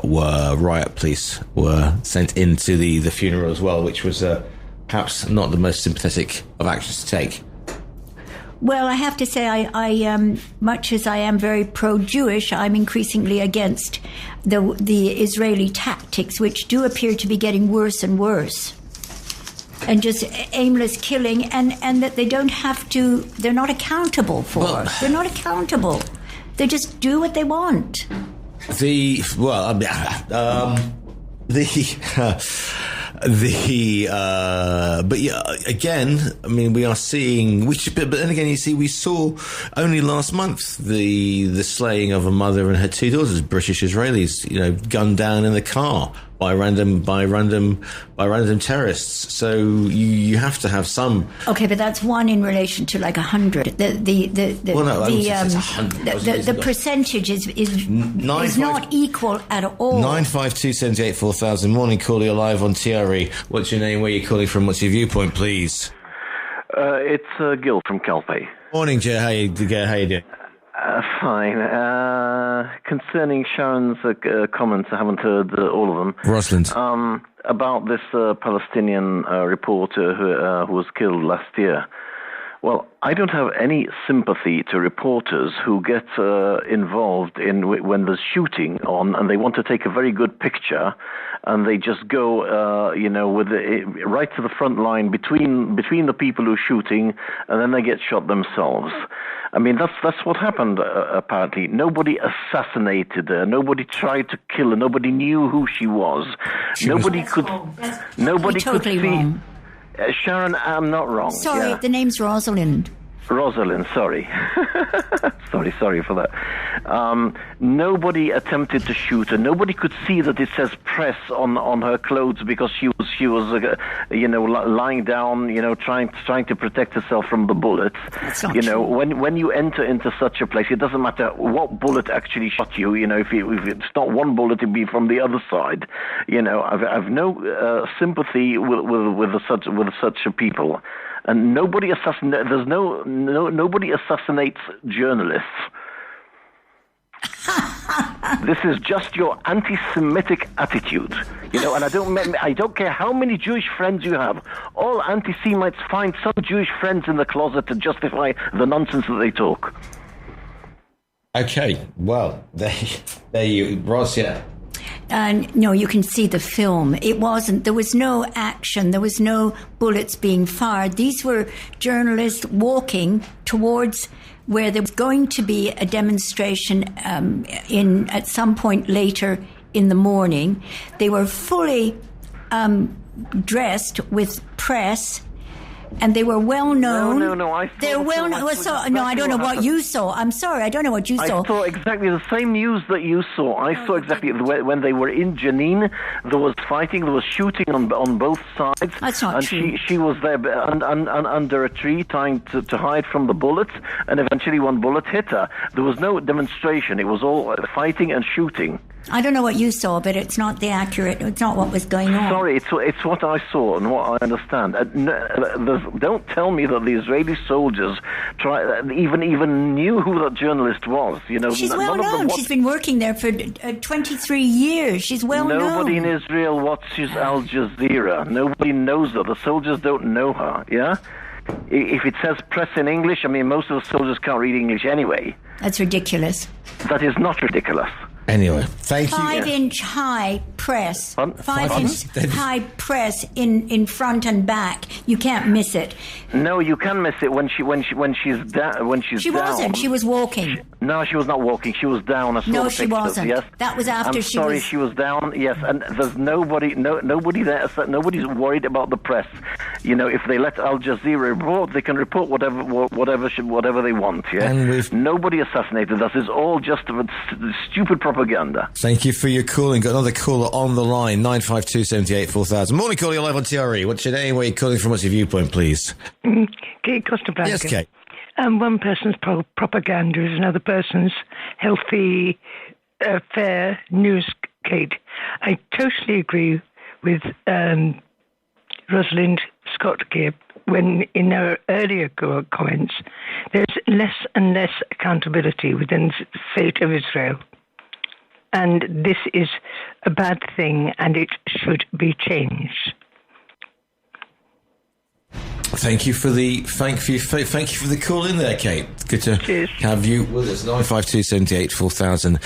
were riot police were sent into the funeral as well, which was perhaps not the most sympathetic of actions to take. Well, I have to say, I much as I am very pro-Jewish, I'm increasingly against the Israeli tactics, which do appear to be getting worse and worse. And just aimless killing, and that they don't have to, they're not accountable for. They're not accountable. They just do what they want. But yeah, again, I mean, we are seeing, but then again, you see, we saw only last month the slaying of a mother and her 2 daughters, British Israelis, gunned down in the car by random terrorists. So you have to have some. Okay, but that's one in relation to like 100. The percentage is not equal at all. 95278 4000. Morning, caller. You're live on TRE. What's your name? Where are you calling from? What's your viewpoint, please? It's Gil from Calpe. Morning, Joe. How you doing? Fine. Concerning Sharon's comments, I haven't heard all of them. Rosalind. About this Palestinian reporter who was killed last year. Well, I don't have any sympathy to reporters who get involved in when there's shooting on and they want to take a very good picture and they just go, with right to the front line between the people who are shooting and then they get shot themselves. I mean, that's what happened, apparently. Nobody assassinated her. Nobody tried to kill her. Nobody knew who she was. Nobody could see. Wrong. Sharon, I'm not wrong. Sorry, yeah. The name's Rosalind. Rosalind, sorry. sorry for that. Nobody attempted to shoot her. Nobody could see that it says press on her clothes because she was lying down, trying to protect herself from the bullets. That's not true. When you enter into such a place, it doesn't matter what bullet actually shot you. If it's not one bullet, it'd be from the other side. I've no sympathy with such a people. And nobody assasssassinates journalists. This is just your anti-Semitic attitude, And I don't care how many Jewish friends you have. All anti-Semites find some Jewish friends in the closet to justify the nonsense that they talk. Okay, well, there you, Ross. Yeah. No, you can see the film. There was no action. There was no bullets being fired. These were journalists walking towards where there was going to be a demonstration at some point later in the morning. They were fully dressed with press. And they were well known. No. They're well known. I don't know what you saw. I'm sorry, I don't know what you saw. I saw exactly the same news that you saw. I saw exactly when they were in Jenin. There was fighting. There was shooting on both sides. That's not true. And she was there under a tree, trying to hide from the bullets. And eventually, one bullet hit her. There was no demonstration. It was all fighting and shooting. I don't know what you saw, but it's not it's not what was going on. Sorry, it's what I saw and what I understand. Don't tell me that the Israeli soldiers even knew who that journalist was. She's well known. She's been working there for 23 years. She's well known. Nobody in Israel watches Al Jazeera. Nobody knows her. The soldiers don't know her, yeah? If it says press in English, most of the soldiers can't read English anyway. That's ridiculous. That is not ridiculous. Anyway, thank you. 5-inch high press. 5-inch high press in front and back. You can't miss it. No, you can miss it when she's down. She wasn't. She was walking. No, she was not walking. She was down. No, she wasn't. Yes. That was after she was... I'm sorry, she was down. Yes, and there's nobody there. Nobody's worried about the press. If they let Al Jazeera report, they can report whatever they want. Yeah. And nobody assassinated us. It's all just stupid propaganda. Thank you for your calling. Got another caller on the line. 95278 4000. Morning, caller. You're live on TRE. What's your name? Where are you calling from? What's your viewpoint, please? Kate Costa Blanca. Yes, Kate. One person's propaganda is another person's healthy, fair news, Kate. I totally agree with Rosalind Scott-Gibb when in her earlier comments, there's less and less accountability within the state of Israel. And this is a bad thing, and it should be changed. Thank you for the call in there, Kate. Good to have you with us. 95278 4000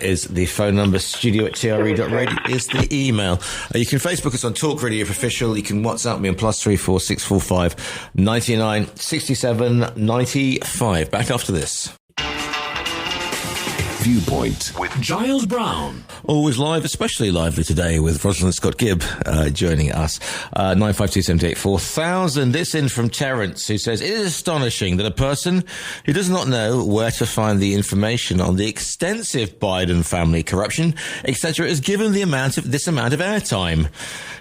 is the phone number. studio@tre.radio is the email. You can Facebook us on Talk Radio Official. You can WhatsApp me on +34 645 99 67 95. Back after this. Viewpoint with Giles Brown. Always live, especially lively today with Rosalind Scott-Gibb joining us. 952-78-4000. This in from Terence, who says, it is astonishing that a person who does not know where to find the information on the extensive Biden family corruption, etc., is given this amount of airtime.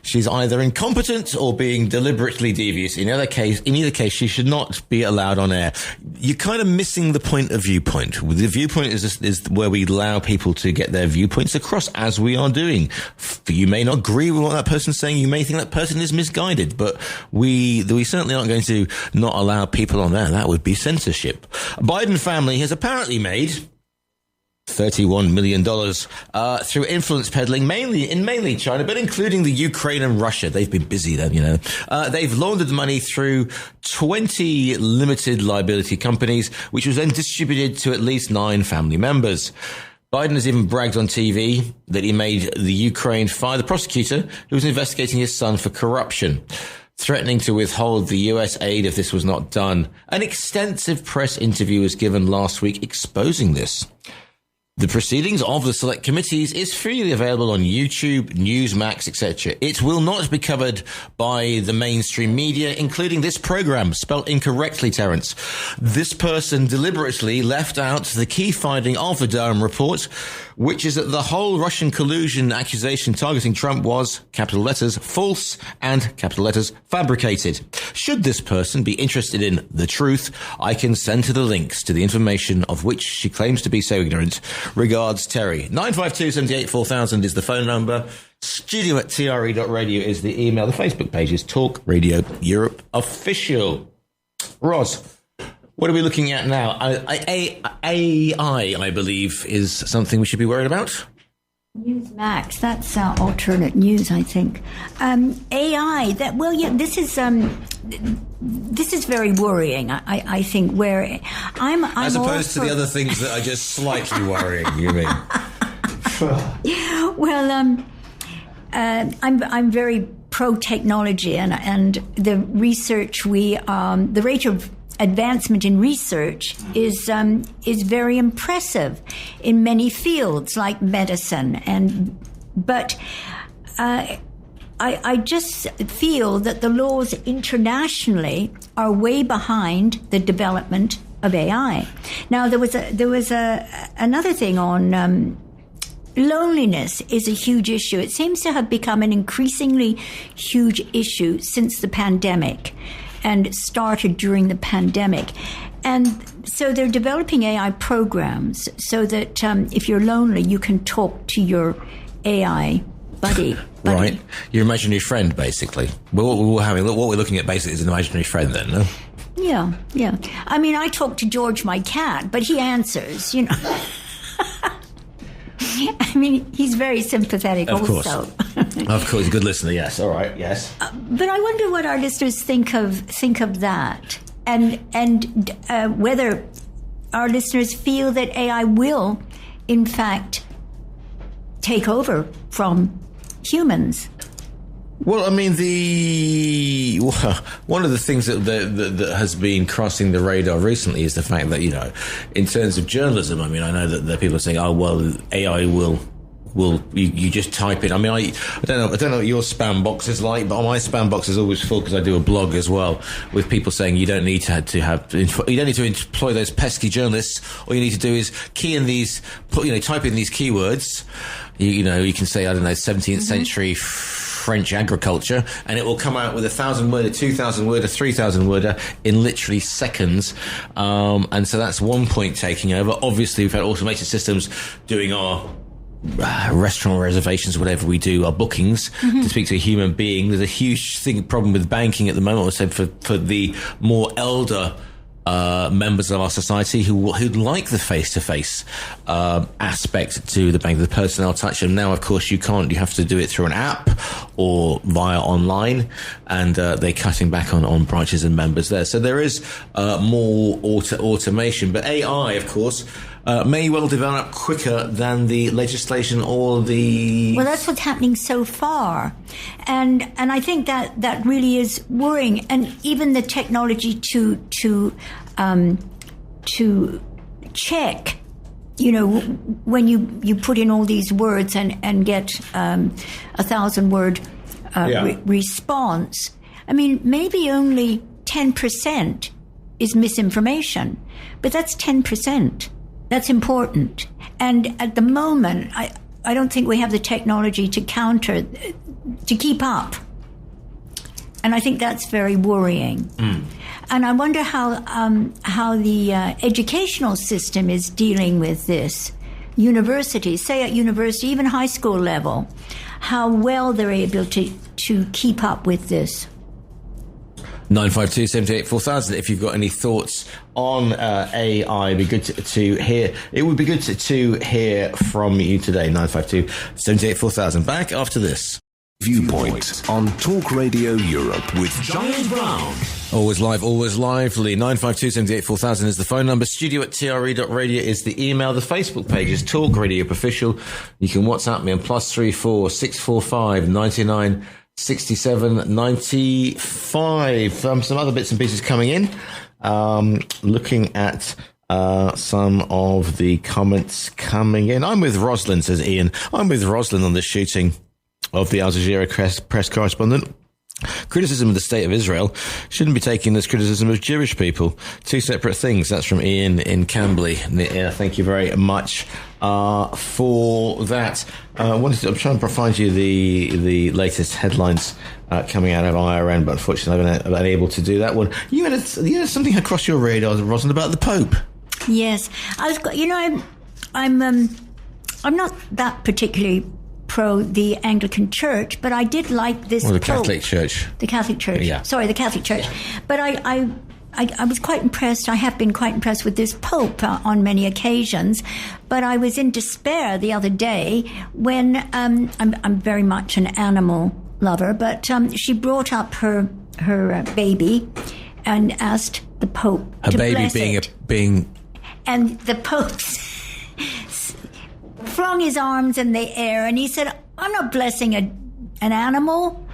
She's either incompetent or being deliberately devious. In either case, she should not be allowed on air. You're kind of missing the point of Viewpoint. The Viewpoint is where we allow people to get their viewpoints across, as we are doing. You may not agree with what that person's saying. You may think that person is misguided, but we certainly aren't going to not allow people on there. That would be censorship. Biden family has apparently made $31 million through influence peddling, mainly China, but including the Ukraine and Russia. They've been busy then, you know. They've laundered money through 20 limited liability companies, which was then distributed to at least 9 family members. Biden has even bragged on TV that he made the Ukraine fire the prosecutor who was investigating his son for corruption, threatening to withhold the US aid if this was not done. An extensive press interview was given last week exposing this. The proceedings of the select committees is freely available on YouTube, Newsmax, etc. It will not be covered by the mainstream media, including this program, spelled incorrectly, Terence. This person deliberately left out the key finding of the Durham report, which is that the whole Russian collusion accusation targeting Trump was, capital letters, false and, capital letters, fabricated. Should this person be interested in the truth, I can send her the links to the information of which she claims to be so ignorant. Regards, Terry. 952-78-4000 is the phone number. studio@tre.radio is the email. The Facebook page is Talk Radio Europe Official. Ros, what are we looking at now? AI, I believe, is something we should be worried about. Newsmax, that's alternate news, I think. AI, this is very worrying, I think, where I'm as opposed to the other things that are just slightly worrying, you mean? Well, I'm very pro-technology, and the research the rate of advancement in research is very impressive in many fields like medicine, but I just feel that the laws internationally are way behind the development of AI. Now there was another thing on loneliness is a huge issue. It seems to have become an increasingly huge issue since the pandemic, and started during the pandemic. And so they're developing AI programs so that if you're lonely, you can talk to your AI buddy. Right. Your imaginary friend, basically. What we're looking at basically is an imaginary friend then, no? Yeah. I mean, I talk to George, my cat, but he answers, you know. I mean, he's very sympathetic also. Of course, a good listener, yes. All right, yes. But I wonder what our listeners think of that, and whether our listeners feel that AI will, in fact, take over from humans. Well, I mean, one of the things that has been crossing the radar recently is the fact that, you know, in terms of journalism, I mean, I know that people are saying, oh, well, AI will you just type in. I mean, I don't know what your spam box is like, but my spam box is always full because I do a blog as well with people saying you don't need to employ those pesky journalists. All you need to do is type in these keywords. You can say, I don't know, 17th century French agriculture, and it will come out with 1,000-worder, 2,000-worder, 3,000-worder in literally seconds. And so that's one point taking over. Obviously, we've had automated systems doing our restaurant reservations, whatever we do, our bookings, to speak to a human being. There's a huge problem with banking at the moment, so for the more elder members of our society who like the face-to-face aspect to the bank, the personnel touch. And now, of course, you can't. You have to do it through an app or via online, and they're cutting back on branches and members there. So there is more automation. But AI, of course, may well develop quicker than the legislation or the... Well, that's what's happening so far. And I think that really is worrying. And even the technology to check when you put in all these words and get 1,000-word response, I mean, maybe only 10% is misinformation, but that's 10%. That's important. And at the moment, I don't think we have the technology to keep up. And I think that's very worrying. And I wonder how the educational system is dealing with this. Universities, say at university, even high school level, how well they're able to keep up with this. 952 78 4000. If you've got any thoughts on AI, it'd be good to hear. It would be good to hear from you today. 952 78 4000. Back after this. Viewpoint on Talk Radio Europe with Giles Brown. Always live, always lively. 952 78 4000 is the phone number. studio@tre.radio is the email. The Facebook page is Talk Radio Official. You can WhatsApp me on +34 645 99 67 95. Some other bits and pieces coming in. Looking at some of the comments coming in. I'm with Roslyn, says Ian. I'm with Roslyn on the shooting of the Al Jazeera press correspondent. Criticism of the state of Israel shouldn't be taken as criticism of Jewish people. Two separate things. That's from Ian in Camberley. Thank you very much for that. I'm trying to find you the latest headlines coming out of Iran, but unfortunately I've been unable to do that one. You had something across your radar, Rosalind, about the Pope. Yes, I'm not that particularly pro the Anglican Church, but I did like this. Or the Pope. Catholic Church. The Catholic Church. Yeah. Sorry, the Catholic Church. Yeah. But I was quite impressed. I have been quite impressed with this Pope on many occasions. But I was in despair the other day when I'm very much an animal lover, but she brought up her baby and asked the Pope to bless it. And the Pope flung his arms in the air and he said, "I'm not blessing an animal.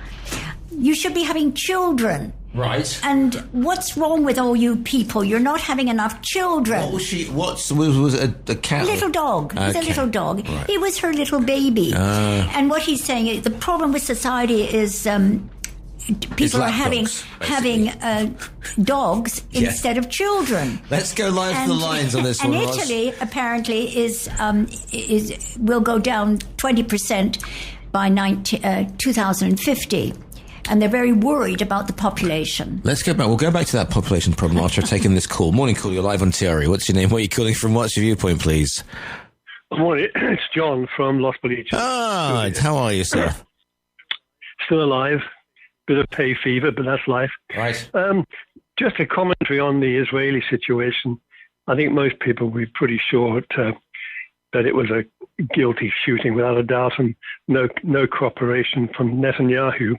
You should be having children." Right. And what's wrong with all you people? You're not having enough children. What was she? Was it a cat? Little dog. It was a little dog. Right. It was her little baby. And what he's saying is the problem with society is people are having dogs instead of children. Let's go live to the lines on this one, And Ross. Italy apparently will go down 20% by 2050. And they're very worried about the population. Let's go back. We'll go back to that population problem after I've taken this call. Morning call, you're live on TRE. What's your name? Where are you calling from? What's your viewpoint, please? Good morning. It's John from Los Boliches. Ah, how are you, sir? Still alive. Bit of hay fever, but that's life. Right. Just a commentary on the Israeli situation. I think most people will be pretty sure that it was a guilty shooting without a doubt, and no cooperation from Netanyahu.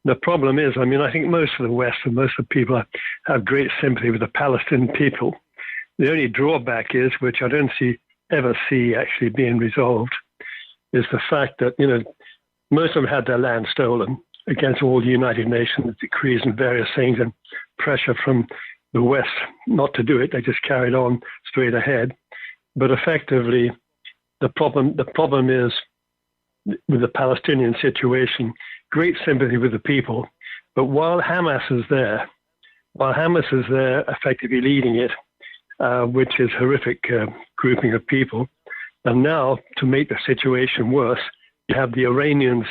The problem is, I think most of the West and most of the people have great sympathy with the Palestinian people. The only drawback is, which I don't ever see actually being resolved, is the fact that, most of them had their land stolen against all the United Nations decrees and various things and pressure from the West not to do it. They just carried on straight ahead. But effectively, the problem is with the Palestinian situation, great sympathy with the people. But while Hamas is there effectively leading it, which is horrific grouping of people, and now to make the situation worse, you have the Iranians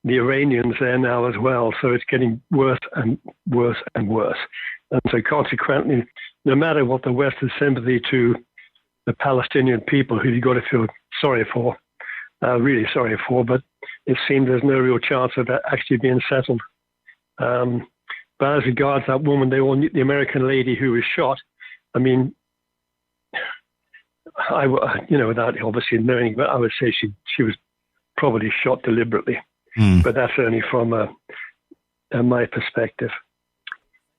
there now as well. So it's getting worse and worse and worse. And so consequently, no matter what the West's sympathy to the Palestinian people, who you've got to feel sorry for, really sorry for, but it seems there's no real chance of that actually being settled. But as regards that woman, the American lady who was shot, without obviously knowing, but I would say she was probably shot deliberately. But that's only from my perspective.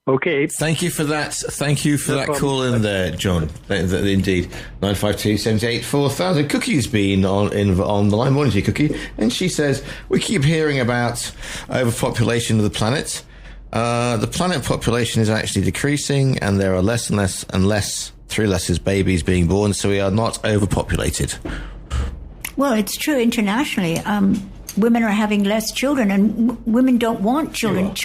Okay. Thank you for that. Thank you for that call in there, John. Indeed. 952 78 4000. Cookie's been on the line. Morning to you, Cookie. And she says, we keep hearing about overpopulation of the planet. The planet population is actually decreasing, and there are less and less and less 3 less babies being born, so we are not overpopulated. Well, it's true internationally. Women are having less children, and women don't want children.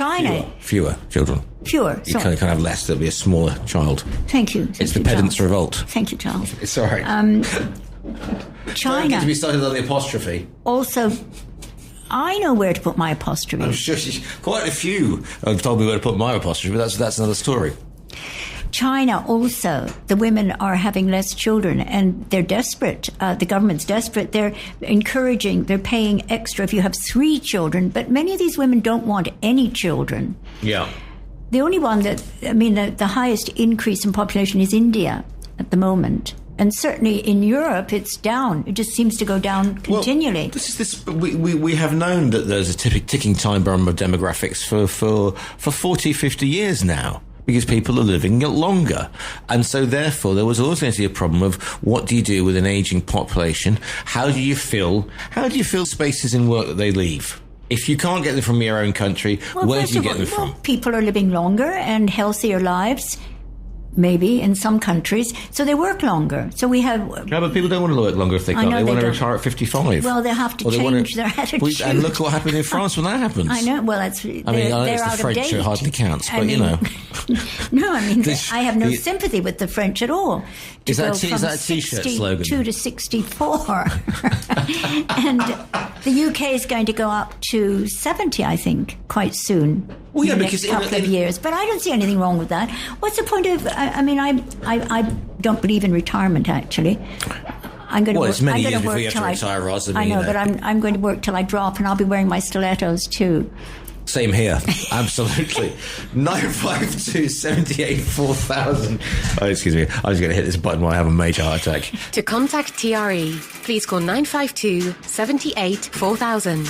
Fewer children. Fewer. You can't have less. There'll be a smaller child. Thank you. It's the pedant's revolt. Thank you, Giles. It's all right. China. Don't be started on the apostrophe. Also, I know where to put my apostrophe. I'm sure quite a few have told me where to put my apostrophe, but that's another story. China also, the women are having less children, and they're desperate. The government's desperate. They're encouraging, they're paying extra if you have 3 children, but many of these women don't want any children. Yeah. The only one the highest increase in population is India at the moment. And certainly in Europe, it's down. It just seems to go down continually. Well, we have known that there's a ticking time bomb of demographics for 40, 50 years now, because people are living longer. And so therefore there was always going to be a problem of what do you do with an aging population? How do you fill spaces in work that they leave? If you can't get them from your own country, where do you get them from? People are living longer and healthier lives, maybe, in some countries, so they work longer. So we have... No, but people don't want to work longer if they can't. They want to retire at 55. Well, they have to change their attitude. And look what happened in France when that happens. I know. Well, they're out of date. French, it hardly counts, but you know. No, I have no sympathy with the French at all. Is that a T-shirt slogan? 62 to 64. And the UK is going to go up to 70, I think, quite soon. Well, yeah, in the because next couple of years. But I don't see anything wrong with that. What's the point of... I don't believe in retirement, actually. I'm going to it's many years before you have to retire, Roz. I know, but I'm going to work till I drop, and I'll be wearing my stilettos, too. Same here. Absolutely. 952 78 4000. Oh, excuse me. I was going to hit this button while I have a major heart attack. To contact TRE, please call 952 78 4000.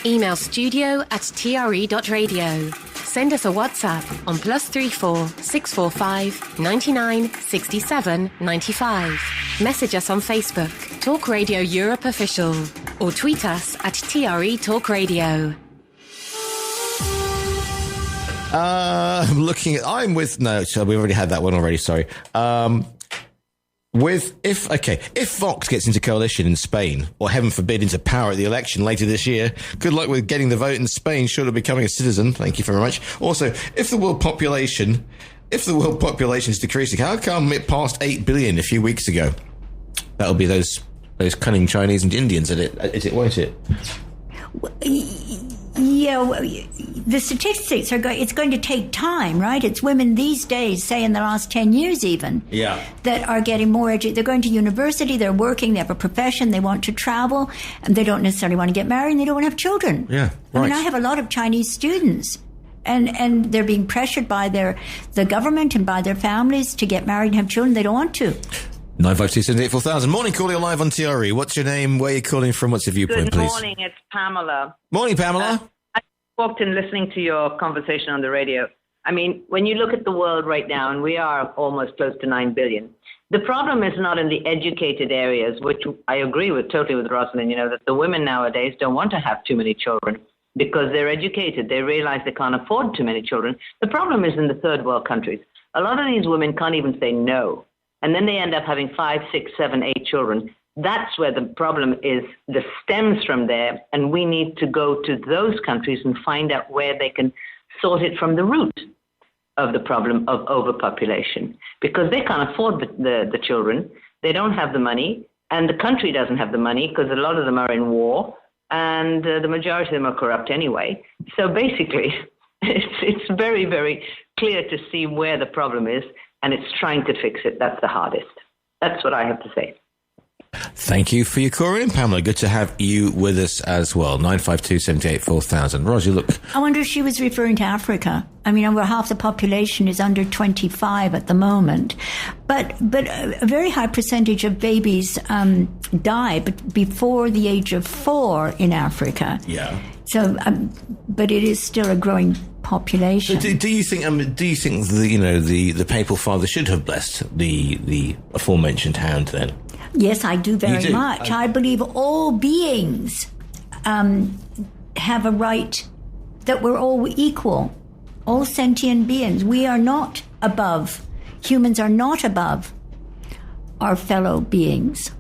Email studio@tre.radio. Send us a WhatsApp on +34 645 99 67 95. Message us on Facebook, Talk Radio Europe Official, or tweet us at TRE Talk Radio. We've already had that one already, sorry. If Vox gets into coalition in Spain, or heaven forbid into power at the election later this year, good luck with getting the vote in Spain short of becoming a citizen. Thank you very much. Also, if the world population is decreasing, how come it passed 8 billion a few weeks ago? That'll be those cunning Chinese and Indians at it, won't it? Yeah, the statistics it's going to take time, right? It's women these days, say in the last 10 years even, that are getting more educated. They're going to university, they're working, they have a profession, they want to travel, and they don't necessarily want to get married, and they don't want to have children. Yeah, right. I mean, I have a lot of Chinese students, and they're being pressured by the government and by their families to get married and have children. They don't want to. 952 78 4000. Morning, calling live on TRE. What's your name? Where are you calling from? What's your viewpoint, please? Good morning, it's Pamela. Morning, Pamela. I walked in listening to your conversation on the radio. I mean, when you look at the world right now, and we are almost close to 9 billion, the problem is not in the educated areas, which I agree with totally with Rosalind, that the women nowadays don't want to have too many children because they're educated. They realize they can't afford too many children. The problem is in the third world countries. A lot of these women can't even say no. And then they end up having 5, 6, 7, 8 children. That's where the problem stems from there. And we need to go to those countries and find out where they can sort it from the root of the problem of overpopulation. Because they can't afford the children. They don't have the money. And the country doesn't have the money because a lot of them are in war. And the majority of them are corrupt anyway. So basically, it's very, very clear to see where the problem is. And it's trying to fix it. That's the hardest. That's what I have to say. Thank you for your call in, Pamela. Good to have you with us as well. 952 78 4000. Rosie, look. I wonder if she was referring to Africa. I mean, over half the population is under 25 at the moment. But a very high percentage of babies die before the age of 4 in Africa. Yeah. So, but it is still a growing population. So do you think the papal father should have blessed the aforementioned hound then? Yes, I do very much. I believe all beings have a right, that we're all equal, all sentient beings. We are not above Humans are not above our fellow beings.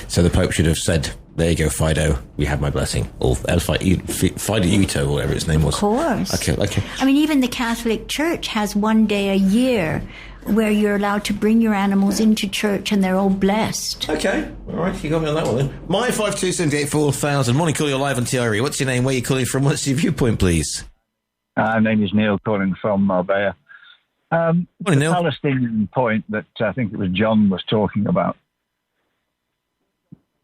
So the Pope should have said, there you go, Fido, you have my blessing. Or Fido, or whatever its name was. Of course. Okay. I mean, even the Catholic Church has one day a year where you're allowed to bring your animals into church and they're all blessed. Okay, all right, you got me on that one then. My 527844000. Morning, call, you're live on TRE. What's your name? Where are you calling from? What's your viewpoint, please? My name is Neil, calling from Marbella. Morning, Neil. Palestinian point that I think it was John was talking about.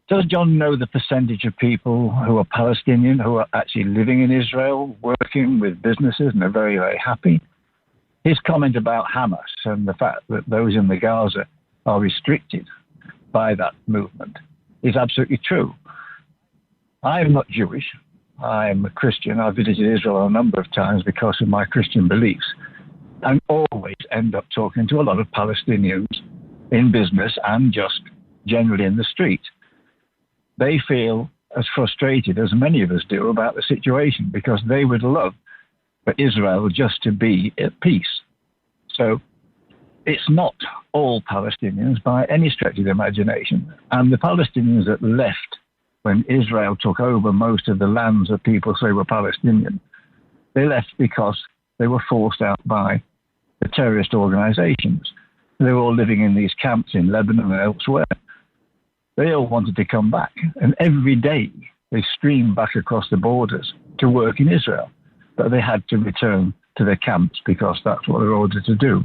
Does John know the percentage of people who are Palestinian, who are actually living in Israel, working with businesses and are very, very happy? His comment about Hamas and the fact that those in the Gaza are restricted by that movement is absolutely true. I am not Jewish. I am a Christian. I've visited Israel a number of times because of my Christian beliefs, and always end up talking to a lot of Palestinians in business and just generally in the street. They feel as frustrated as many of us do about the situation because they would love for Israel just to be at peace. So it's not all Palestinians by any stretch of the imagination. And the Palestinians that left when Israel took over most of the lands of people who were Palestinian, they left because they were forced out by the terrorist organizations. They were all living in these camps in Lebanon and elsewhere. They all wanted to come back. And every day they streamed back across the borders to work in Israel. But they had to return to their camps because that's what they were ordered to do.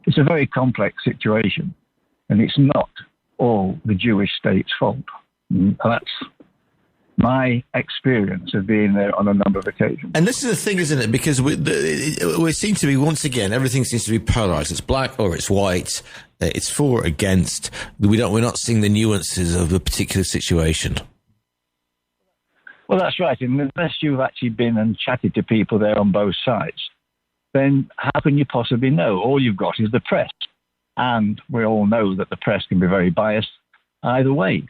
It's a very complex situation. And it's not all the Jewish state's fault. And that's my experience of being there on a number of occasions. And this is the thing, isn't it? Because we seem to be, once again, everything seems to be polarized. It's black or it's white. It's for or against. We're not seeing the nuances of the particular situation. Well, that's right. And unless you've actually been and chatted to people there on both sides, then how can you possibly know? All you've got is the press. And we all know that the press can be very biased either way.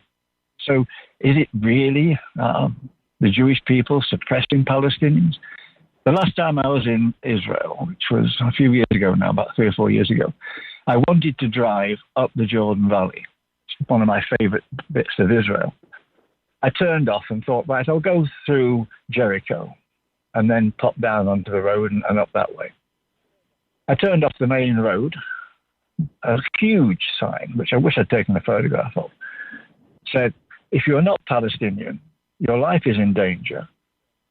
So is it really the Jewish people suppressing Palestinians? The last time I was in Israel, which was a few years ago now, about 3 or 4 years ago, I wanted to drive up the Jordan Valley. It's one of my favorite bits of Israel. I turned off and thought, right, I'll go through Jericho and then pop down onto the road and up that way. I turned off the main road. A huge sign, which I wish I'd taken a photograph of, said, if you're not Palestinian, your life is in danger.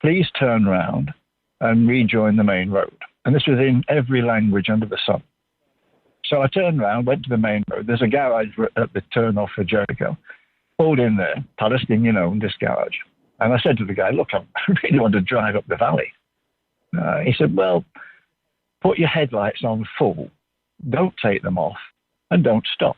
Please turn round and rejoin the main road. And this was in every language under the sun. So I turned around, went to the main road. There's a garage at the turn off for Jericho. Pulled in there, Palestinian-owned, this garage. And I said to the guy, look, I really want to drive up the valley. He said, well, put your headlights on full. Don't take them off and don't stop.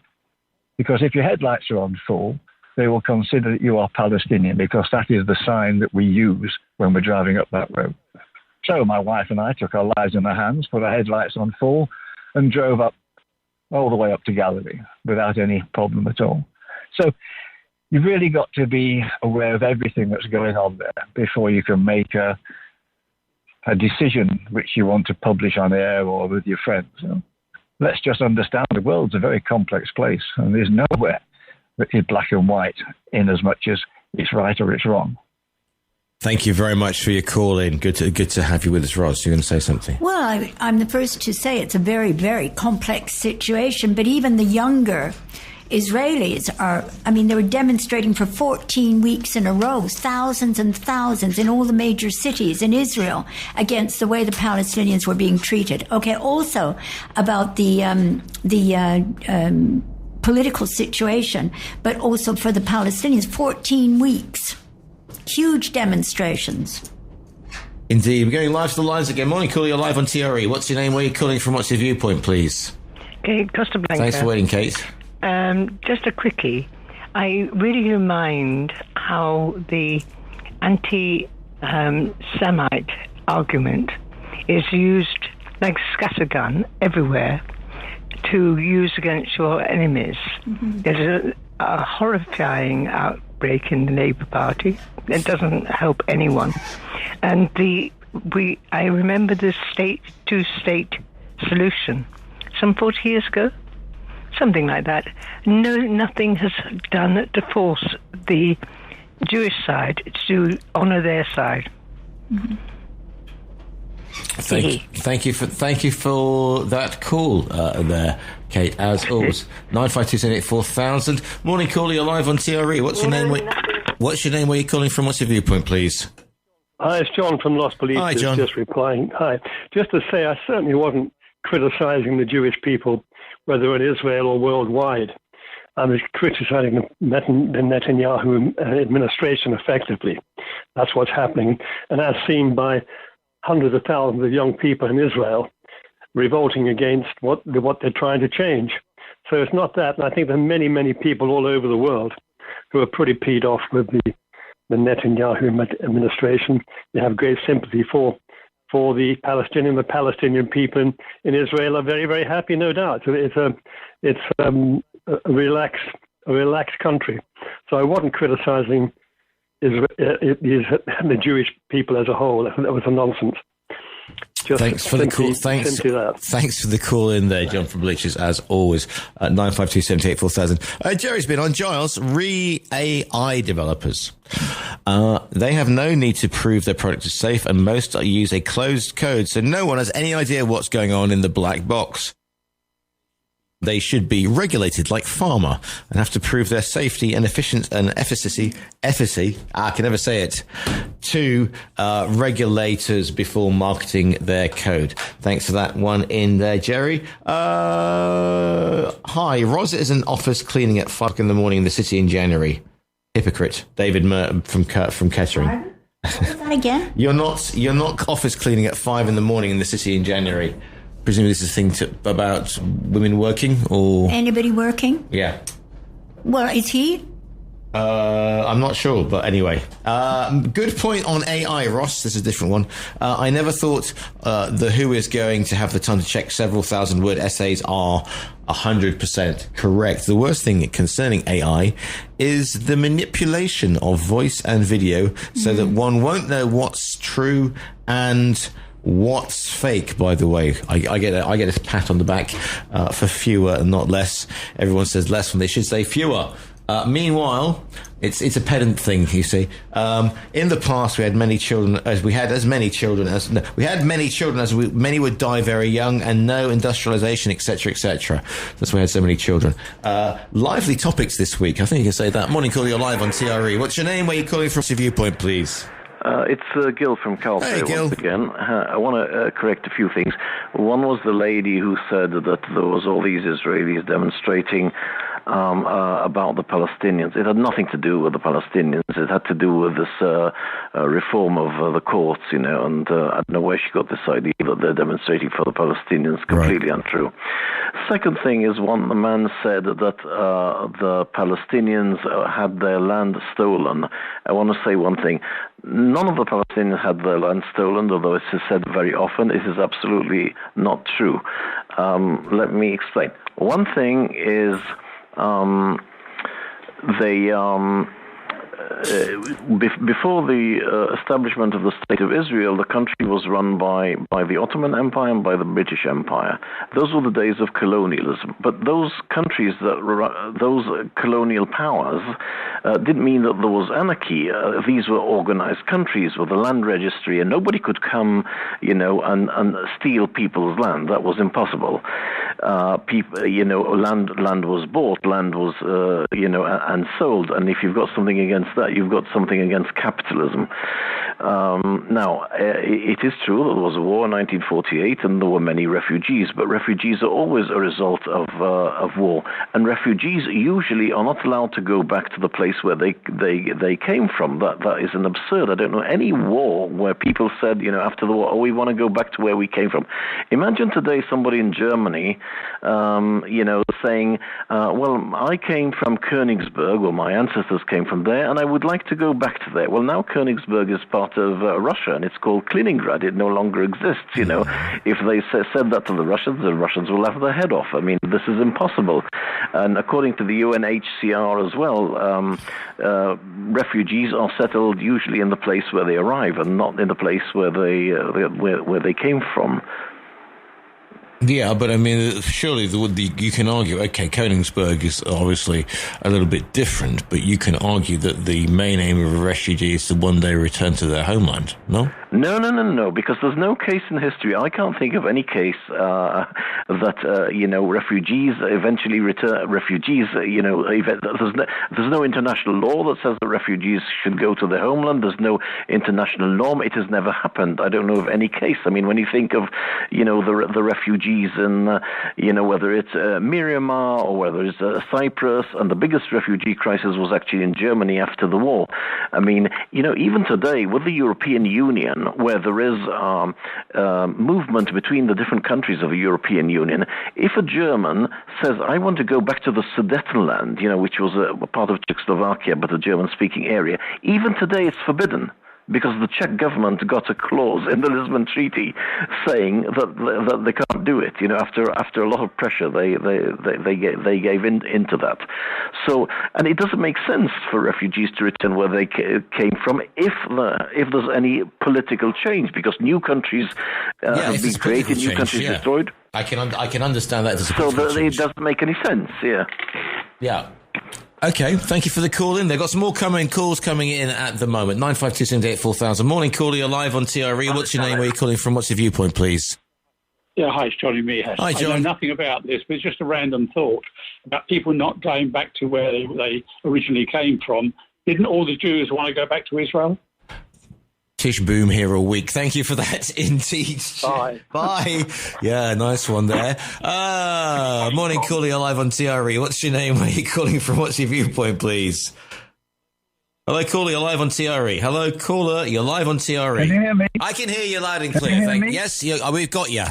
Because if your headlights are on full, they will consider that you are Palestinian because that is the sign that we use when we're driving up that road. So my wife and I took our lives in our hands, put our headlights on full, and drove up all the way up to Galilee without any problem at all. So you've really got to be aware of everything that's going on there before you can make a decision which you want to publish on air or with your friends. You know? Let's just understand the world's a very complex place, and there's nowhere that is black and white in as much as it's right or it's wrong. Thank you very much for your call in. Good to have you with us, Roz. You're going to say something? Well, I'm the first to say it's a very, very complex situation, but even the younger Israelis they were demonstrating for 14 weeks in a row, thousands and thousands in all the major cities in Israel against the way the Palestinians were being treated. Okay, also about the political situation, but also for the Palestinians, 14 weeks. Huge demonstrations. Indeed. We're going live to the lines again. Morning, caller. You're live on TRE. What's your name? Where are you calling from? What's your viewpoint, please? Kate Casablanca. Thanks for waiting, Kate. Just a quickie. I really remind how the anti-Semite argument is used like scattergun everywhere to use against your enemies. Mm-hmm. There's a horrifying outbreak in the Labour Party. It doesn't help anyone. And I remember the two-state solution some 40 years ago, something like that. No, nothing has done to force the Jewish side to honour their side. Mm-hmm. Thank you for that call there, Kate. As always, 952784000. Morning, caller. You're live on TRE. What's your name? What's your name? Where are you calling from? What's your viewpoint, please? Hi, it's John from Los Polices. Hi, John. Just replying. Hi. Just to say, I certainly wasn't criticising the Jewish people, whether in Israel or worldwide. I was criticising the Netanyahu administration effectively. That's what's happening. And as seen by hundreds of thousands of young people in Israel revolting against what they're trying to change. So it's not that. And I think there are many, many people all over the world who are pretty peed off with the Netanyahu administration. They have great sympathy for the Palestinian people in Israel are very, very happy, no doubt. It's a relaxed country. So I wasn't criticizing the Jewish people as a whole. That was a nonsense. Thanks for the call. Thanks for the call in there, John from Bleachers, as always. 952784000. Jerry's been on. Giles, AI developers. They have no need to prove their product is safe, and most use a closed code, so no one has any idea what's going on in the black box. They should be regulated like pharma and have to prove their safety and efficacy, I can never say it, to regulators before marketing their code. Thanks for that one in there, Jerry. Hi, Roz is in office cleaning at 5 in the morning in the city in January. Hypocrite. David from Kettering. What was that again? You're not office cleaning at 5 in the morning in the city in January. Presumably this is a thing about women working or... Anybody working? Yeah. Well, is he? I'm not sure, but anyway. Good point on AI, Ross. This is a different one. I never thought the WHO is going to have the time to check several thousand-word essays are 100% correct. The worst thing concerning AI is the manipulation of voice and video so that one won't know what's true and what's fake. By the way, I get a pat on the back for fewer and not less. Everyone says less when they should say fewer. Meanwhile, it's a pedant thing, you see. In the past, we had many children as many would die very young, and no industrialization, etc., etc. That's why we had so many children. Lively topics this week. I think you can say that. Morning, caller, you're live on TRE. What's your name? Where are you calling from? Your viewpoint, please. It's Gil from Calgary. Hey, Gil. Once again. I want to correct a few things. One was the lady who said that there was all these Israelis demonstrating about the Palestinians. It had nothing to do with the Palestinians. It had to do with this reform of the courts, and I don't know where she got this idea that they're demonstrating for the Palestinians. Completely untrue. Second thing is, the man said that the Palestinians had their land stolen. I want to say one thing. None of the Palestinians had their land stolen, although it is said very often. It is absolutely not true. Let me explain. One thing is before the establishment of the State of Israel, the country was run by the Ottoman Empire and by the British Empire. Those were the days of colonialism. But those countries, those colonial powers, didn't mean that there was anarchy. These were organized countries with a land registry, and nobody could come, and steal people's land. That was impossible. Land was bought, land was, and sold. And if you've got something against that, you've got something against capitalism. Now, it is true that there was a war in 1948 and there were many refugees, but refugees are always a result of war. And refugees usually are not allowed to go back to the place where they came from. That is an absurd. I don't know any war where people said, after the war, oh, we want to go back to where we came from. Imagine today somebody in Germany, saying, well, I came from Königsberg, or my ancestors came from there, and I would like to go back to there. Well, now Königsberg is part of Russia, and it's called Kaliningrad. It no longer exists, If they said that to the Russians will have their head off. I mean, this is impossible. And according to the UNHCR as well, refugees are settled usually in the place where they arrive and not in the place where they came from. Yeah, but I mean, surely you can argue, okay, Königsberg is obviously a little bit different, but you can argue that the main aim of a refugee is to one day return to their homeland, no? No, because there's no case in history. I can't think of any case that refugees eventually return. There's no international law that says that refugees should go to their homeland. There's no international norm. It has never happened. I don't know of any case. I mean, when you think of the refugees in whether it's Myanmar or whether it's Cyprus, and the biggest refugee crisis was actually in Germany after the war. I mean, even today with the European Union, where there is movement between the different countries of the European Union, if a German says, I want to go back to the Sudetenland, which was a part of Czechoslovakia, but a German-speaking area, even today it's forbidden. Because the Czech government got a clause in the Lisbon Treaty saying that they can't do it. After a lot of pressure, they gave into that. So, and it doesn't make sense for refugees to return where they came from if there's any political change, because new countries have been created, new countries destroyed. I can understand that. So it doesn't make any sense. Yeah. Yeah. Okay, thank you for the call in. They've got some more calls coming in at the moment. 952784000. Morning, caller. You're live on TRE. What's your name? Where are you calling from? What's your viewpoint, please? Yeah, hi, it's Johnny Meehan. Hi, John. I know nothing about this, but it's just a random thought about people not going back to where they originally came from. Didn't all the Jews want to go back to Israel? Tish Boom here all week. Thank you for that, indeed. Bye. Bye. Yeah, nice one there. Morning, caller. You're live on TRE. What's your name? Where are you calling from? What's your viewpoint, please? Hello, caller. You're live on TRE. Hello, caller. You're live on TRE. Can you hear me? I can hear you loud and Can clear. you hear me? Yes, we've got you.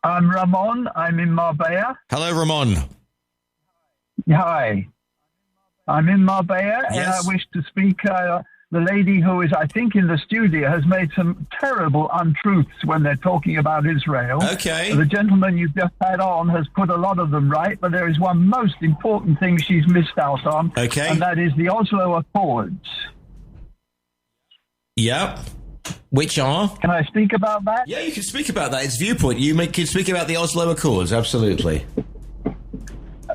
I'm Ramon. I'm in Marbella. Hello, Ramon. Hi. I'm in Marbella, and I wish to speak. The lady who is, I think, in the studio has made some terrible untruths when they're talking about Israel. Okay. The gentleman you've just had on has put a lot of them right, but there is one most important thing she's missed out on. Okay. And that is the Oslo Accords. Yeah. Which are? Can I speak about that? Yeah, you can speak about that. It's viewpoint. You can speak about the Oslo Accords, absolutely.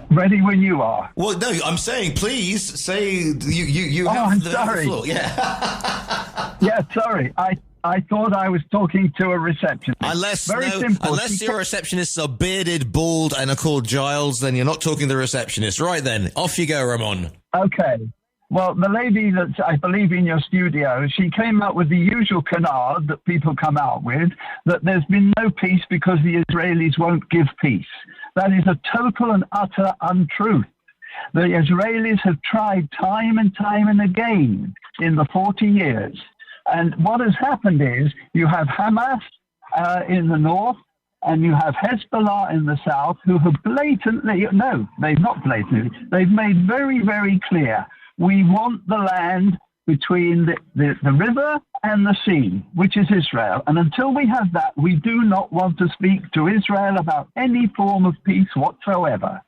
Ready when you are. Well, no, I'm saying, please say you have I'm the sorry. floor. Yeah. Yeah, sorry. I thought I was talking to a receptionist. Unless your receptionists are bearded, bald, and are called Giles, then you're not talking to the receptionist. Right then, off you go, Ramon. Okay. Well, the lady that's, I believe, in your studio, she came out with the usual canard that people come out with, that there's been no peace because the Israelis won't give peace. That is a total and utter untruth. The Israelis have tried time and time and again in the 40 years. And what has happened is you have Hamas in the north and you have Hezbollah in the south, who have they've made very, very clear, we want the land between the river and the sea, which is Israel. And until we have that, we do not want to speak to Israel about any form of peace whatsoever.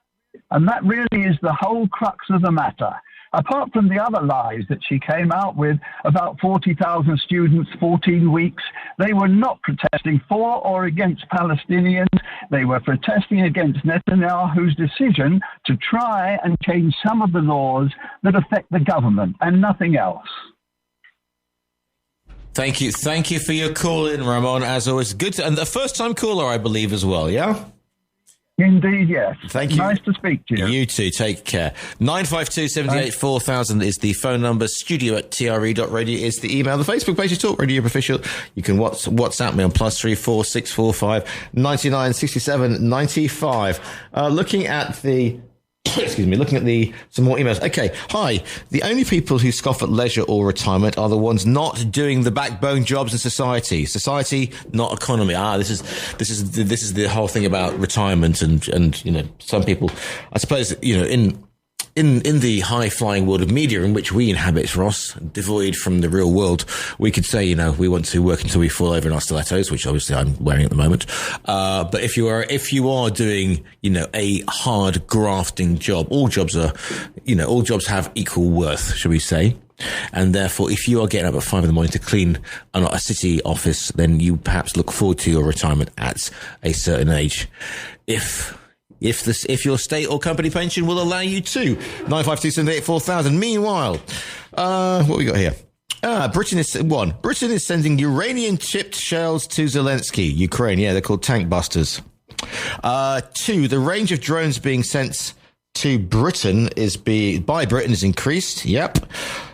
And that really is the whole crux of the matter. Apart from the other lies that she came out with about 40,000 students, 14 weeks, they were not protesting for or against Palestinians. They were protesting against Netanyahu's decision to try and change some of the laws that affect the government and nothing else. Thank you for your call in, Ramon. As always, good and the first time caller, I believe, as well. Yeah. Indeed, yes. Thank you. Nice to speak to you. You too. Take care. 952-78-4000 is the phone number. studio@tre.radio is the email. The Facebook page is Talk Radio Official. You can WhatsApp me on +34 645 99 67 95. Looking at some more emails. Okay. Hi. The only people who scoff at leisure or retirement are the ones not doing the backbone jobs in society. Society, not economy. This is the whole thing about retirement and some people, I suppose, in the high-flying world of media in which we inhabit, Ross, devoid from the real world, we could say, we want to work until we fall over in our stilettos, which obviously I'm wearing at the moment. But if you are doing, a hard grafting job, all jobs have equal worth, shall we say. And therefore, if you are getting up at 5 a.m. to clean a city office, then you perhaps look forward to your retirement at a certain age. If your state or company pension will allow you to. 952784000. Meanwhile, what we got here? Britain is sending uranium-tipped shells to Zelensky, Ukraine. Yeah, they're called tank busters. 2, the range of drones being sent to Britain by Britain is increased. Yep.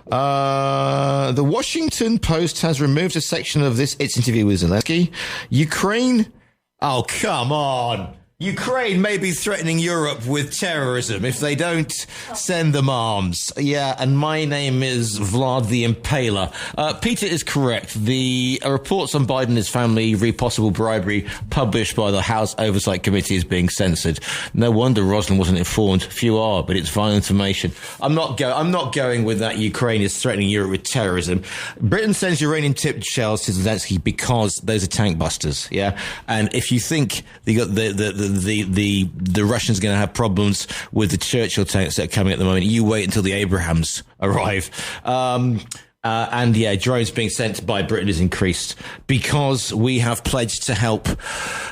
The Washington Post has removed a section of its interview with Zelensky. Ukraine. Oh, come on. Ukraine may be threatening Europe with terrorism if they don't send them arms. Yeah, and my name is Vlad the Impaler. Peter is correct. The reports on Biden and his family re possible bribery published by the House Oversight Committee is being censored. No wonder Rosalind wasn't informed. Few are, but it's vital information. I'm not going with that. Ukraine is threatening Europe with terrorism. Britain sends uranium-tipped shells to Zelensky because those are tank busters. Yeah, and if you think the Russians are going to have problems with the Churchill tanks that are coming at the moment, you wait until the Abrahams arrive. And yeah, drones being sent by Britain is increased because we have pledged to help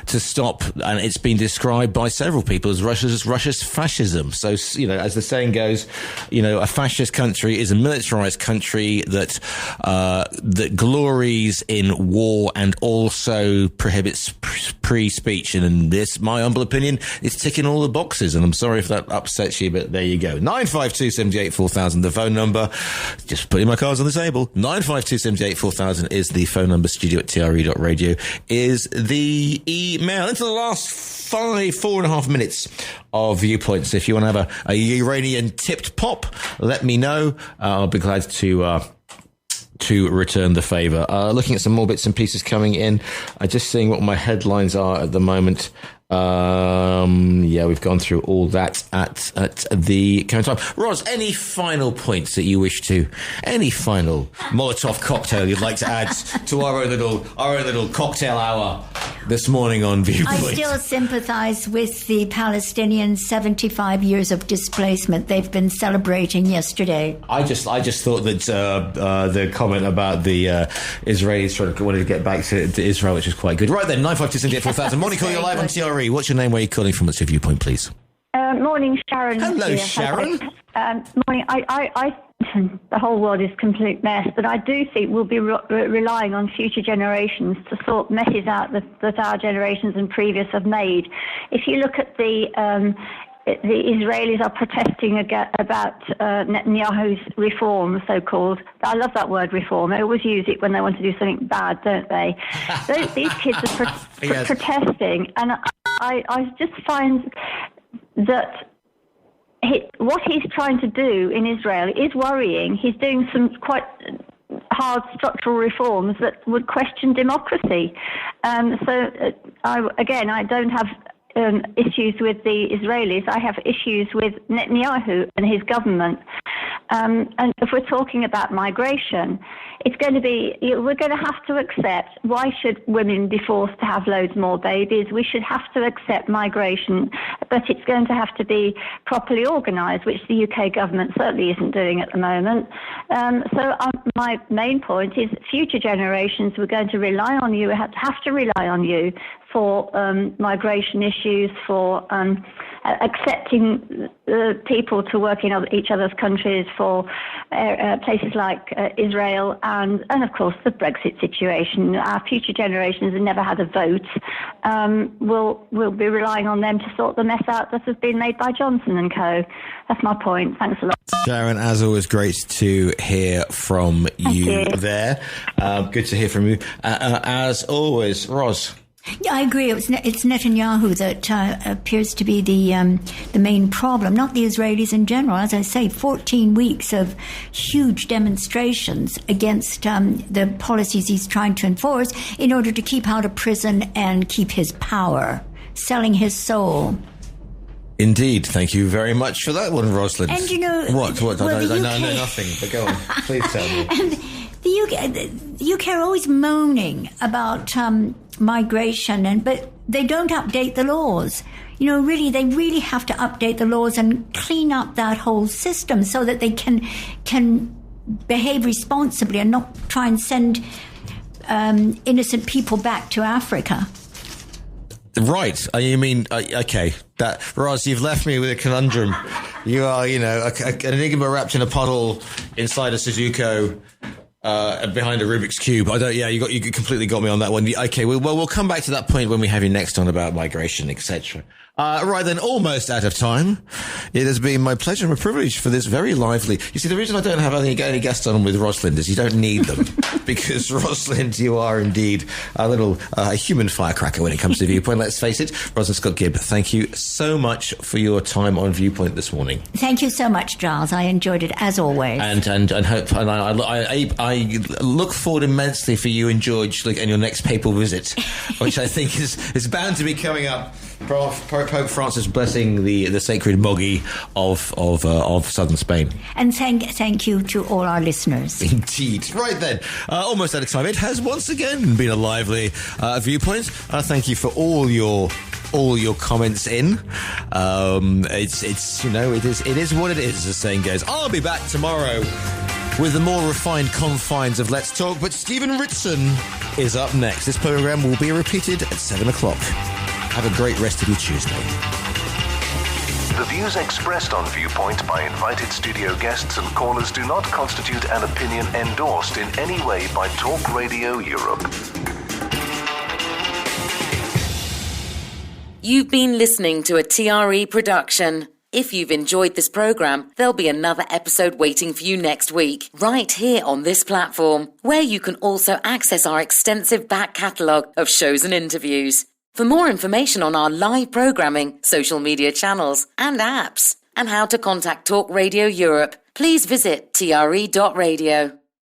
to stop, and it's been described by several people as Russia's fascism. So, you know, as the saying goes, you know, a fascist country is a militarized country that glories in war and also prohibits free speech. And this, my humble opinion, is ticking all the boxes. And I'm sorry if that upsets you, but there you go. 952784000, the phone number. Just putting my cards on the table. 952784000 is the phone number. studio@tre.radio is the email. Into the last 4.5 minutes of Viewpoints. If you want to have a uranium-tipped pop, let me know. I'll be glad to return the favour. Looking at some more bits and pieces coming in. Just seeing what my headlines are at the moment. Yeah, we've gone through all that at the current time. Ros, any final points that you wish to, any final Molotov cocktail you'd like to add to our own little cocktail hour this morning on Viewpoint? I still sympathise with the Palestinians. 75 years of displacement they've been celebrating yesterday. I just thought that the comment about the Israelis wanted to get back to Israel, which is quite good. Right then, 952784000. Morning call, you're live on TRE. What's your name? Where are you calling from? What's your viewpoint, please? Morning, Sharon. Hello, here. Sharon. Morning. I the whole world is a complete mess, but I do think we'll be relying on future generations to sort messes out that our generations and previous have made. If you look at the Israelis are protesting about Netanyahu's reform, so-called. I love that word, reform. They always use it when they want to do something bad, don't they? These kids are protesting, and I just find that what he's trying to do in Israel is worrying. He's doing some quite hard structural reforms that would question democracy. I don't have issues with the Israelis. I have issues with Netanyahu and his government. And if we're talking about migration, it's going to be, we're going to have to accept, why should women be forced to have loads more babies? We should have to accept migration, but it's going to have to be properly organised, which the UK government certainly isn't doing at the moment. My main point is future generations, we're going to rely on you, have to rely on you for migration issues, for accepting people to work in each other's countries, for places like Israel, and of course the Brexit situation. Our future generations have never had a vote. We'll be relying on them to sort the mess out that has been made by Johnson and Co. That's my point. Thanks a lot. Sharon, as always, great to hear from you there. Good to hear from you. As always, Ros. Yeah, I agree. It's Netanyahu that appears to be the main problem, not the Israelis in general. As I say, 14 weeks of huge demonstrations against the policies he's trying to enforce in order to keep out of prison and keep his power, selling his soul. Indeed. Thank you very much for that one, Rosalind. And you know... What? Well, I know nothing, but go on. Please tell me. And the UK are always moaning about migration, but they don't update the laws. You know, they really have to update the laws and clean up that whole system so that they can behave responsibly and not try and send innocent people back to Africa. Right. You mean, okay. Roz, you've left me with a conundrum. You are, an enigma wrapped in a puddle inside a Suzuko behind a Rubik's Cube. You completely got me on that one. Okay, we'll come back to that point when we have you next on about migration, etc. Right then, almost out of time. It has been my pleasure and my privilege for this very lively. You see, the reason I don't have any guests on with Rosalind is you don't need them. Because, Rosalind, you are indeed a little human firecracker when it comes to Viewpoint, let's face it. Rosalind Scott-Gibb, thank you so much for your time on Viewpoint this morning. Thank you so much, Giles. I enjoyed it, as always. And I look forward immensely for you and George and your next papal visit, which I think is bound to be coming up. Pope Francis blessing the sacred moggy of southern Spain. And thank you to all our listeners. Indeed. Right then, almost out of time. It has once again been a lively Viewpoint. Thank you for all your comments in. It is what it is, as the saying goes. I'll be back tomorrow with the more refined confines of Let's Talk, but Stephen Ritson is up next. This programme will be repeated at 7 o'clock. Have a great rest of your Tuesday. The views expressed on Viewpoint by invited studio guests and callers do not constitute an opinion endorsed in any way by Talk Radio Europe. You've been listening to a TRE production. If you've enjoyed this programme, there'll be another episode waiting for you next week, right here on this platform, where you can also access our extensive back catalogue of shows and interviews. For more information on our live programming, social media channels and apps, and how to contact Talk Radio Europe, please visit TRE.radio.